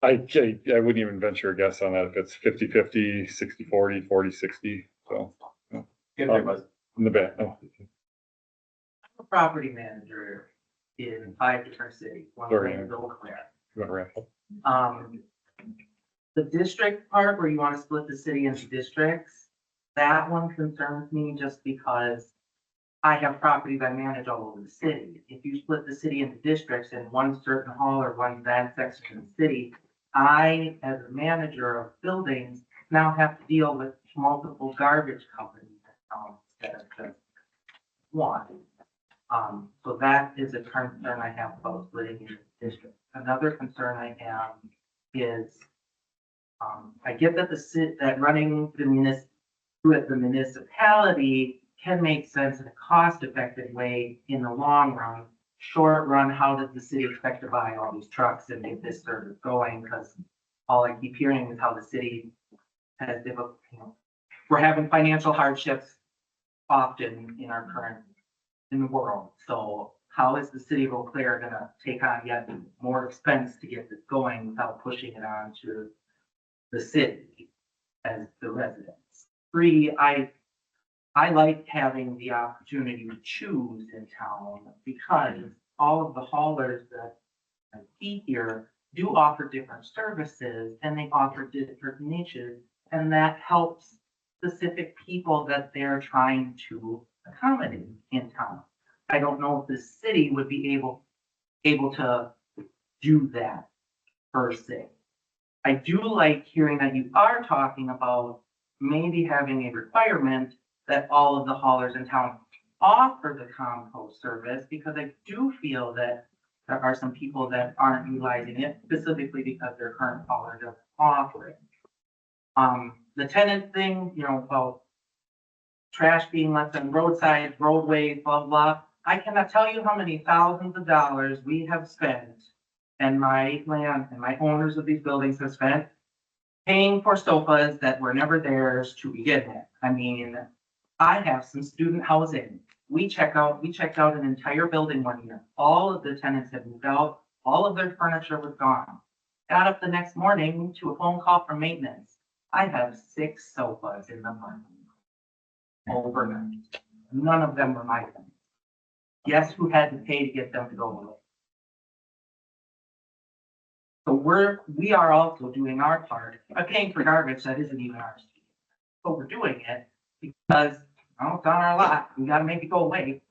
I wouldn't even venture a guess on that if it's 50-50, 60-40, 40-60. So If there was in the back. a property manager in 5 different cities, one Sorry, in Eau Claire. You want to wrap up? The district part where you want to split the city into districts, that one concerns me just because I have properties I manage all over the city. If you split the city into districts in one certain hall or one bad section of the city, I, as a manager of buildings, now have to deal with multiple garbage companies instead of just one. So that is a concern I have about splitting into districts. Another concern I have is, I get that that running the municipality can make sense in a cost-effective way in the long run. Short run, how does the city expect to buy all these trucks and get this service going? Because all I keep hearing is how the city has difficult, we're having financial hardships often in the world. So how is the city of Eau Claire gonna take on yet more expense to get this going without pushing it on to the city as the residents? 3, I like having the opportunity to choose in town because all of the haulers that I see here do offer different services and they offer different niches, and that helps specific people that they're trying to accommodate in town. I don't know if the city would be able to do that per se. I do like hearing that you are talking about maybe having a requirement that all of the haulers in town offer the compost service, because I do feel that there are some people that aren't utilizing it specifically because their current hauler doesn't offer it. The tenant thing, about trash being left on roadsides, roadways, blah, blah. I cannot tell you how many thousands of dollars we have spent, and my land and my owners of these buildings have spent paying for sofas that were never theirs to begin with. I mean, I have some student housing. We checked out an entire building one year. All of the tenants had moved out. All of their furniture was gone. Got up the next morning to a phone call from maintenance. I have 6 sofas in the apartment overnight. None of them were my tenants. Guess who had to pay to get them to go away? So we are also doing our part by paying for garbage that isn't even ours. But we're doing it because it's on our lot. We gotta make it go away.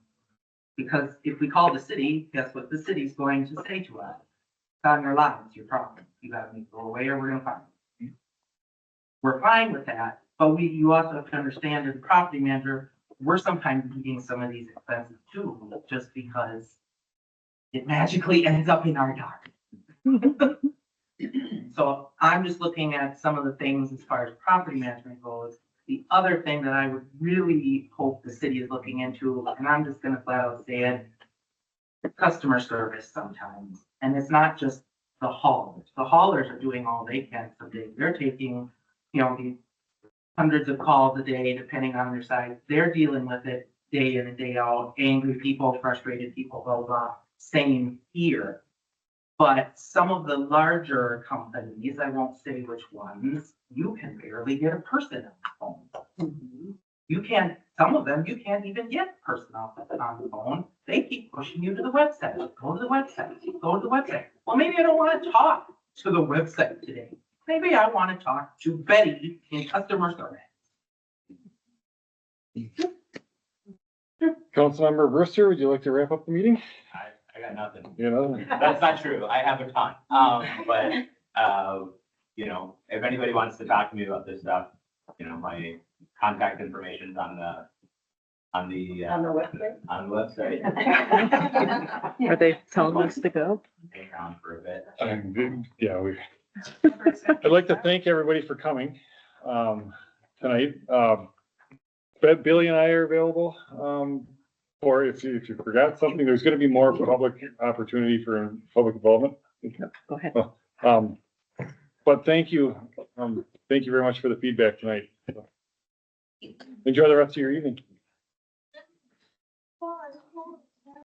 Because if we call the city, guess what the city's going to say to us? It's on your lot, it's your problem. You gotta make it go away or we're gonna find it. We're fine with that, but you also have to understand as a property manager, we're sometimes eating some of these expenses too, just because it magically ends up in our yard. So I'm just looking at some of the things as far as property management goes. The other thing that I would really hope the city is looking into, and I'm just gonna flat out say it, customer service sometimes. And it's not just the haulers. The haulers are doing all they can for day. They're taking, these hundreds of calls a day, depending on their size. They're dealing with it day in and day out, angry people, frustrated people, blah, blah, blah. Same here. But some of the larger companies, I won't say which ones, you can barely get a person on the phone. You can't, some of them, you can't even get a person on the phone. They keep pushing you to the website. Go to the website, go to the website. Well, maybe I don't want to talk to the website today. Maybe I want to talk to Betty in customer service. Councilmember Brewster, would you like to wrap up the meeting? I got nothing. You know, That's not true. I have a ton. But, if anybody wants to talk to me about this stuff, my contact information's on the website? on the website. Are they telling us to go? Hang around for a bit. Yeah, I'd like to thank everybody for coming, tonight. Billy and I are available, or if you forgot something, there's gonna be more public opportunity for public involvement. Go ahead. But thank you very much for the feedback tonight. Enjoy the rest of your evening.